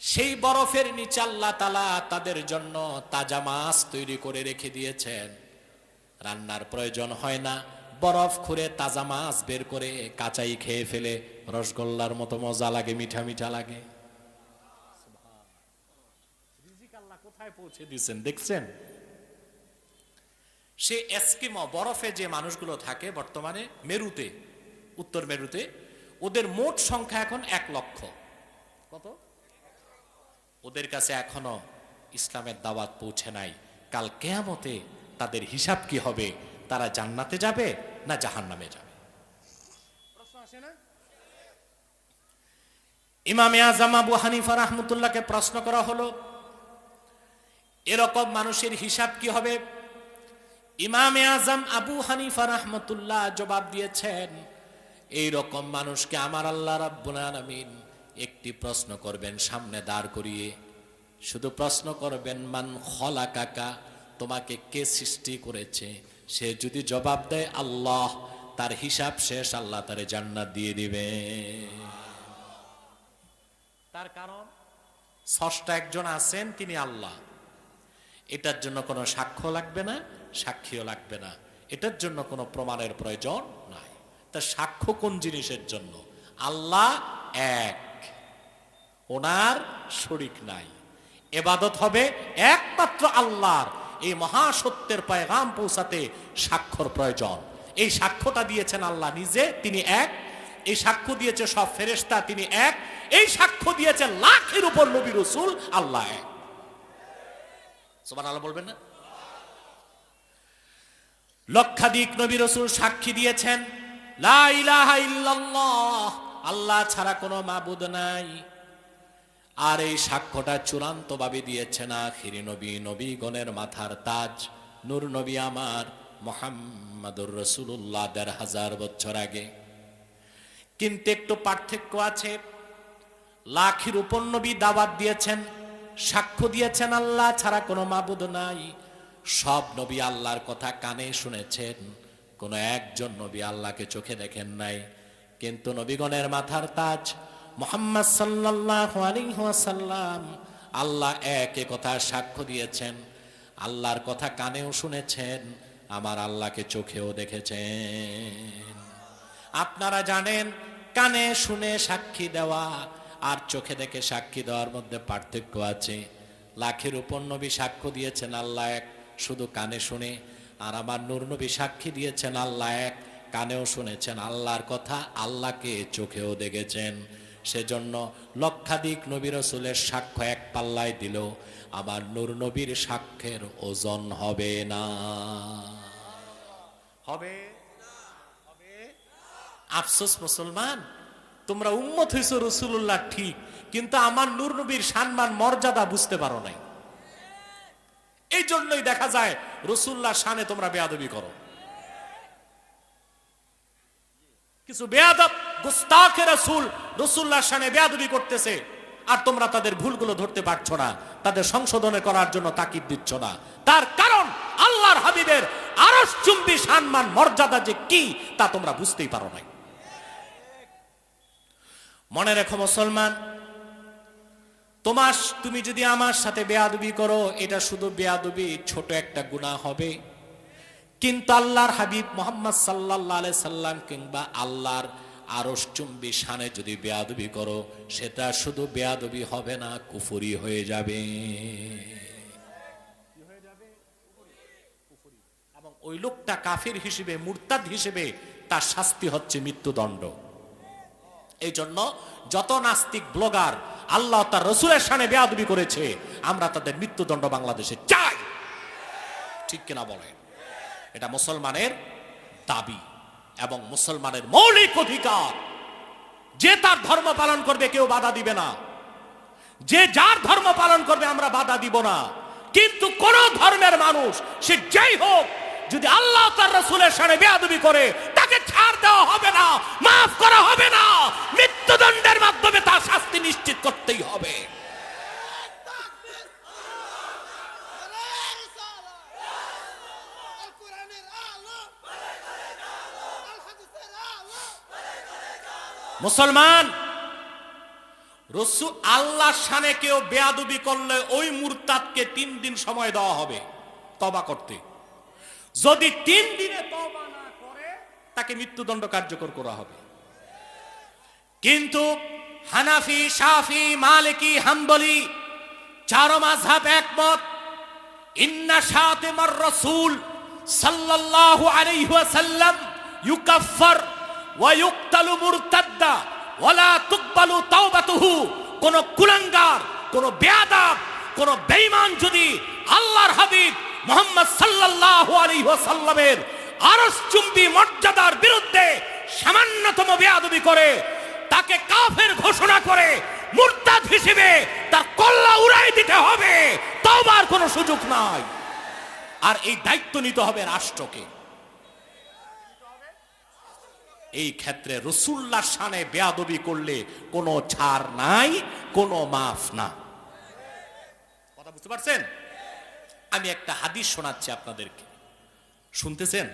সেই বরফের নিচে আল্লাহ তাআলা তাদের জন্য তাজা মাছ তৈরি করে রেখে দিয়েছেন। রান্নার প্রয়োজন হয় না, বরফ খুঁড়ে তাজা মাছ বের করে কাঁচাই খেয়ে ফেলে। রসগোল্লার মতো মজা লাগে, মিঠা মিঠা লাগে। রিজিক আল্লাহ কোথায় পৌঁছে দিয়েছেন দেখছেন? সে এস্কিমো বরফে যে মানুষগুলো থাকে বর্তমানে মেরুতে, উত্তর মেরুতে, ওদের মোট সংখ্যা এখন 1 লক্ষ। কত? ওদের কাছে এখনো ইসলামের দাওয়াত পৌঁছে নাই। কাল কিয়ামতে তাদের হিসাব কি হবে? তারা জান্নাতে যাবে না জাহান্নামে যাবে? প্রশ্ন আসে না? ইমামে আজম আবু হানিফা রাহমাতুল্লাহকে প্রশ্ন করা হলো, এরকম মানুষের হিসাব কি হবে? ইমামে আজম আবু হানিফা রাহমাতুল্লাহ জবাব দিয়েছেন, এই রকম মানুষকে আমার আল্লাহ রাব্বুল আলামিন একটি প্রশ্ন করবেন সামনে দাঁড় করিয়ে। শুধু প্রশ্ন করবেন, মান খলাকাকা, তোমাকে কে সৃষ্টি করেছে? সে যদি জবাব দেয় আল্লাহ, তার হিসাব শেষ, আল্লাহ তারে জান্নাত দিয়ে দিবে। তার কারণ স্রষ্টা একজন আছেন, তিনি আল্লাহ। এটার জন্য কোনো সাক্ষ্য লাগবে না, সাক্ষীও লাগবে না, এটার জন্য কোনো প্রমাণের প্রয়োজন নাই। তা সাক্ষ্য কোন জিনিসের জন্য? আল্লাহ এক, ওনার শরীক নাই। ইবাদত হবে একমাত্র আল্লাহর। এই মহাসত্যের পয়গাম পৌঁছাতে সাক্ষ্যর প্রয়োজন। এই সাক্ষ্যটা দিয়েছেন আল্লাহ নিজে, তিনি এক। এই সাক্ষ্য দিয়েছে সব ফেরেশতা, তিনি এক। এই সাক্ষ্য দিয়েছে লাখের উপর নবী রাসূল, আল্লাহ এক। সুবহানাল্লাহ বলবেন না? লক্ষাধিক নবী রাসূল সাক্ষী দিয়েছেন লা ইলাহা ইল্লাল্লাহ, আল্লাহ ছাড়া কোনো মাবুদ নাই। আর এই সাক্ষ্যটা চূড়ান্তভাবে দিয়েছেন আখিরি নবী, নবীগণের মাথার তাজ নূর নবী আমার মুহাম্মাদুর রাসূলুল্লাহ ১৫০০ বছর আগে। কিন্তু একটু পার্থক্য আছে। লাখের উপর নবী দাওয়াত দিয়েছেন, সাক্ষ্য দিয়েছেন আল্লাহ ছাড়া কোনো মাবুদ নাই। সব নবী আল্লাহর কথা কানে শুনেছেন, কোনো একজন নবী আল্লাহকে চোখে দেখেন নাই। কিন্তু নবীগণের মাথার তাজ মুহাম্মদ সাল্লাল্লাহু আলাইহি ওয়াসাল্লাম, আল্লাহ এক কথা সাক্ষ্য দিয়েছেন, আল্লাহর কথা কানেও শুনেছেন, আমার আল্লাহকে চোখেও দেখেছেন। আপনারা জানেন কানে শুনে সাক্ষী দেওয়া আর চোখে দেখে সাক্ষী দেওয়ার মধ্যে পার্থক্য আছে। লাখের উপর নবী সাক্ষ্য দিয়েছেন আল্লাহ এক, শুধু কানে শুনে। আর আমার নূর নবী সাক্ষী দিয়েছেন আল্লাহ এক, কানেও শুনেছেন আল্লাহর কথা, আল্লাহকে চোখেও দেখেছেন। সেজন্য লক্ষাধিক নবী রাসূলের সাক্ষ্য এক পাল্লায় দিল, আমার নূর নবীর সাক্ষ্যের ওজন হবে না। হবে? আফসোস মুসলমান, তোমরা উম্মত হইছো রাসূলুল্লাহ ঠিক, কিন্তু আমার নূর নবীর সম্মান মর্যাদা বুঝতে পারো নাই। এই জন্যই দেখা যায় রাসূলুল্লাহ শানে তোমরা বেয়াদবি করো। কিছু বেয়াদব গুস্তাখে রাসূল রাসূলুল্লাহ শানে বেয়াদবি করতেছে, আর তোমরা তাদের ভুলগুলো ধরতে পারছো না, তাদের সংশোধন করার জন্য তাকিদ দিচ্ছ না। তার কারণ আল্লাহর হাবিবের আরশচুম্বী সম্মান মর্যাদা যে কি তা তোমরা বুঝতেই পারো নাই। মনে রেখো মুসলমান, তুমি যদি আমার সাথে বেয়াদবি করো, এটা শুধু বেয়াদবি, ছোট একটা গুনাহ হবে। কিন্তু আল্লাহর হাবিব মুহাম্মদ সাল্লাল্লাহু আলাইহি সাল্লাম কিংবা আল্লাহর আরশচুম্বী শানে যদি বেয়াদবি করো, সেটা শুধু বেয়াদবি হবে না, কুফরি হয়ে যাবে। এবং ওই লোকটা কাফির হিসেবে, মুরতাদ হিসেবে তার শাস্তি হচ্ছে মৃত্যুদণ্ড। এই জন্য যত নাস্তিক ব্লগার আল্লাহ তার রাসূলের শানে বেয়াদবি করেছে, আমরা তাদের মৃত্যুদণ্ড বাংলাদেশে চাই। ঠিক কিনা বলেন? এটা মুসলমানের দাবি এবং মুসলমানের মৌলিক অধিকার। যে তার ধর্ম পালন করবে কেউ বাধা দিবে না, যে যার ধর্ম পালন করবে আমরা বাধা দিব না। কিন্তু কোন ধর্মের মানুষ সে যেই হোক, যদি আল্লাহ তার রাসূলের শানে বেয়াদবি করে, তাকে ছাড় দেওয়া হবে না, মাফ করা হবে না, মৃত্যুদণ্ডের মাধ্যমে তার শাস্তি নিশ্চিত করতেই হবে। মুসলমান, রাসূল আল্লাহর শানে কেউ বেয়াদবি করলে ওই মুরতাদকে 3 দিন সময় দেওয়া হবে তওবা করতে। যদি 3 দিনে তওবা না করে, তাকে মৃত্যুদণ্ড কার্যকর করা হবে। কিন্তু হানাফি, শাফি, মালিকি, হাম্বলি চার মাযহাব একমত, ইন্না শাতিমার রাসূল সাল্লাল্লাহু আলাইহি ওয়াসাল্লাম ইউকাফফার ওয়া ইউকতালু মুরতাদ্দা ওয়ালা তুকবালু তাওবাতুহু। কোন কুলাঙ্গার, কোন বেয়াদব, কোন বেঈমান যদি আল্লাহর হাবিব মুহাম্মদ সাল্লাল্লাহু আলাইহি ওয়াসাল্লামের আরশচুম্বী মর্যাদার বিরুদ্ধে সামান্যতম বেয়াদবি করে, তাকে কাফের ঘোষণা করে মুরতাদ হিসেবে তার কল্লা উড়াই দিতে হবে, তওবার কোনো সুযোগ নাই। আর এই দায়িত্ব নিতে হবে রাষ্ট্রকে। এই ক্ষেত্রে রাসূলুল্লাহর শানে বেয়াদবি করলে কোনো ছাড় নাই, কোনো মাফ না। কথা বুঝতে পারছেন? আমি একটা হাদিস শোনাচ্ছি আপনাদেরকে, শুনতেছেন?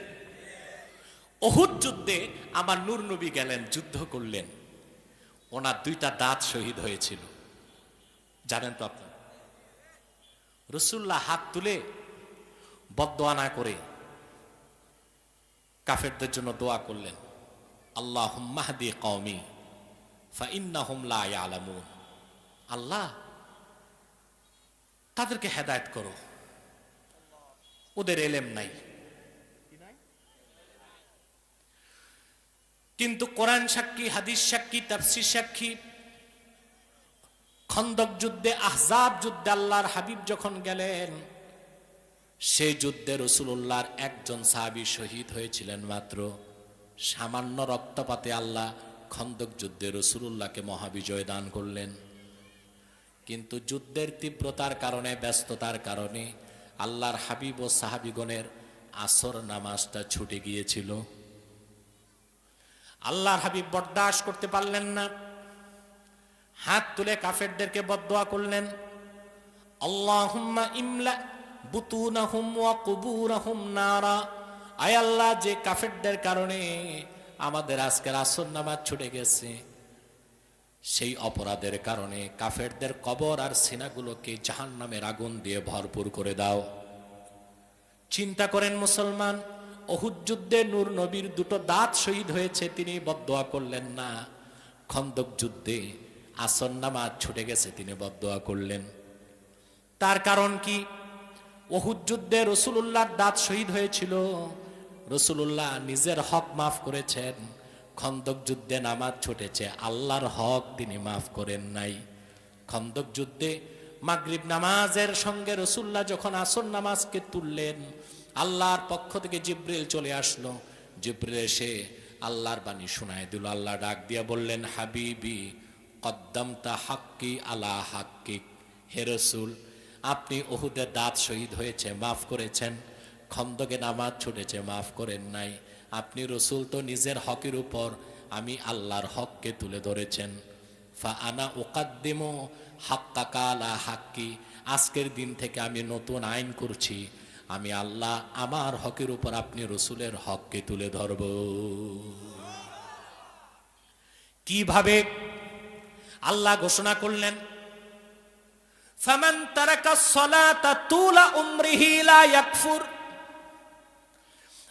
উহুদ যুদ্ধে আমার নূর নবী গেলেন, যুদ্ধ করলেন, ওনার 2টা দাঁত শহীদ হয়েছিল। জানেন তো আপনারা? রাসূলুল্লাহ হাত তুলে বদদোয়া না করে কাফেরদের জন্য দোয়া করলেন, আল্লাহুম্মা হদি কওমি ফাইন্নাহুম লা ইয়ালামুন। আল্লাহ, তাদেরকে হেদায়েত করো, ওদের ইলম নাই। কিন্তু কোরআন সাক্ষী, হাদিস সাক্ষী, তাফসীর সাক্ষী, খন্দক যুদ্ধে, আহজাব যুদ্ধে আল্লাহর হাবিব যখন গেলেন, সেই যুদ্ধে রাসূলুল্লাহর একজন সাহাবী শহীদ হয়েছিলেন মাত্র। সামান্য রক্তপাতে আল্লাহ খন্দক যুদ্ধে রাসূলুল্লাহকে মহাবিজয় দান করলেন। কিন্তু যুদ্ধের তীব্রতার কারণে, ব্যস্ততার কারণে আল্লাহর হাবিব ও সাহাবীগণের আসর নামাজটা ছুটে গিয়েছিল। আল্লাহর হাবিব বরদাস্ত করতে পারলেন না, হাত তুলে কাফেরদেরকে বদদুয়া করলেন, আল্লাহুম্মা ইমলা বুতুনাহুম ওয়া কুবুরাহুম নারা। আয় আল্লাহ, যে কাফেরদের কারণে আমাদের আজকের আসর নামাজ ছুটে গেছে, সেই অপরাধের কারণে কাফেরদের কবর আর সিনাগুলোকে জাহান্নামের আগুন দিয়ে ভরপুর করে দাও। চিন্তা করেন মুসলমান, উহুদ যুদ্ধে নূর নবীর দুটো দাঁত শহীদ হয়েছে, তিনি বদদুয়া করলেন না। খন্দক যুদ্ধে আসর নামাজ ছুটে গেছে, তিনি বদদুয়া করলেন। তার কারণ কি? উহুদ যুদ্ধে রাসূলুল্লাহর দাঁত শহীদ হয়েছিল, রাসূলুল্লাহ নিজের হক মাফ করেছেন। খন্দক যুদ্ধে নামাজ ছুটেছে, আল্লাহর হক তিনি মাফ করেন নাই। খন্দক যুদ্ধে মাগরিব নামাজের সঙ্গে রাসূলুল্লাহ যখন আসর নামাজকে তুললেন, আল্লাহর পক্ষ থেকে জিবরিল চলে আসলো। জিবরিল এসে আল্লাহর বাণী শোনায় দিল। আল্লাহ ডাক দিয়া বললেন, হাবিবি কদ্দামতা হাক্কি আলা হাক্কিক। হে রাসূল, আপনি উহুদে দাঁত শহীদ হয়েছে, মাফ করেছেন। খন্দকে নামাজ ছুটেছে, মাফ করেন নাই। আপনি রাসূল তো নিজের হকের উপর আমি আল্লাহর হককে তুলে ধরেছেন। ফা আনা উকাদ্দিমু হাক্কাকা আলা হাক্কি। আজকের দিন থেকে আমি নতুন আইন করছি, আমি আল্লাহ আমার হকের উপর আপনি রাসূলের হককে তুলে ধরব। কিভাবে? আল্লাহ ঘোষণা করলেন, ফামান তারাকাস সালাতা তুলা উমরিহি লা ইয়াকফুর।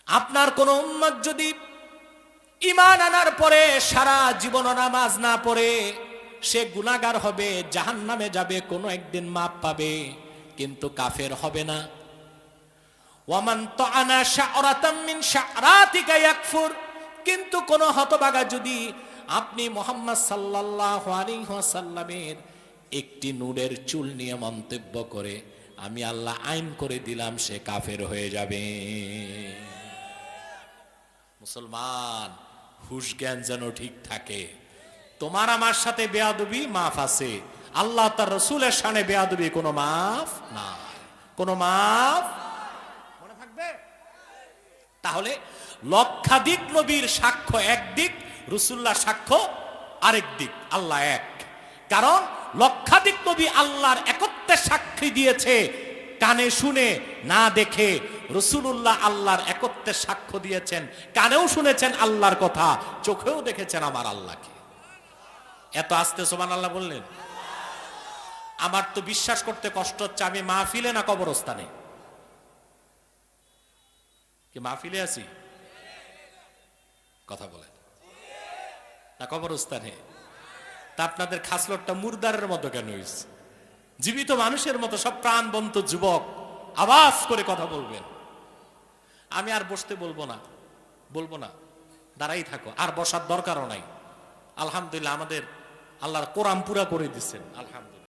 আপনার কোন উম্মত যদি ঈমান আনার পরে সারা জীবন নামাজ না পড়ে, সে গুনাহগার হবে, জাহান্নামে যাবে, কোনো একদিন মাপ পাবে, কিন্তু কাফের হবে না। ওয়ামান তাআনা শা'রাতাম মিন শা'রাতিকা ইয়াকফুর। কিন্তু কোন হতভাগা যদি আপনি মুহাম্মদ সাল্লাল্লাহু আলাইহি ওয়াসাল্লামের একটি নূরের চুল নিয়ে মন্তব্য করে, আমি আল্লাহ আইন করে দিলাম, সে কাফের হয়ে যাবে। মুসলমান, হুশ জ্ঞান যেন ঠিক থাকে। তোমার আমার সাথে বেয়াদবি মাফ আছে, আল্লাহ তার রাসূলের শানে বেয়াদবি কোনো মাফ নাই, কোনো মাফ মনে থাকবে। তাহলে লক্ষাধিক নবীর সাক্ষ্য একদিক, রাসূলুল্লাহ সাক্ষ্য আরেক দিক, আল্লাহ এক। কারণ লক্ষাধিক নবী আল্লাহর একত্বের সাক্ষী দিয়েছে, কানে শুনে না দেখে। রাসূলুল্লাহ আল্লাহর একত্বের সাক্ষ্য দিয়েছেন, কানেও শুনেছেন আল্লাহর কথা, চোখেও দেখেছেন আমার আল্লাহকে। এত আস্তে সুবহানাল্লাহ বললেন। আমার তো বিশ্বাস করতে কষ্ট হচ্ছে, আমি মাহফিলে না কবরস্থানে? কি মাহফিলে আছি? কথা বলেন না কবরস্থানে? তা আপনাদের খাসলটটা মুর্দারের মতো কেন হইছে? জীবিত মানুষের মতো সব প্রাণবন্ত যুবক আওয়াজ করে কথা বলবেন। আমি আর বসতে বলবো না, দাঁড়াই থাকো, আর বসার দরকারও নাই। আলহামদুলিল্লাহ, আমাদের আল্লাহর কোরআন পুরা করে দিচ্ছেন, আলহামদুলিল্লাহ।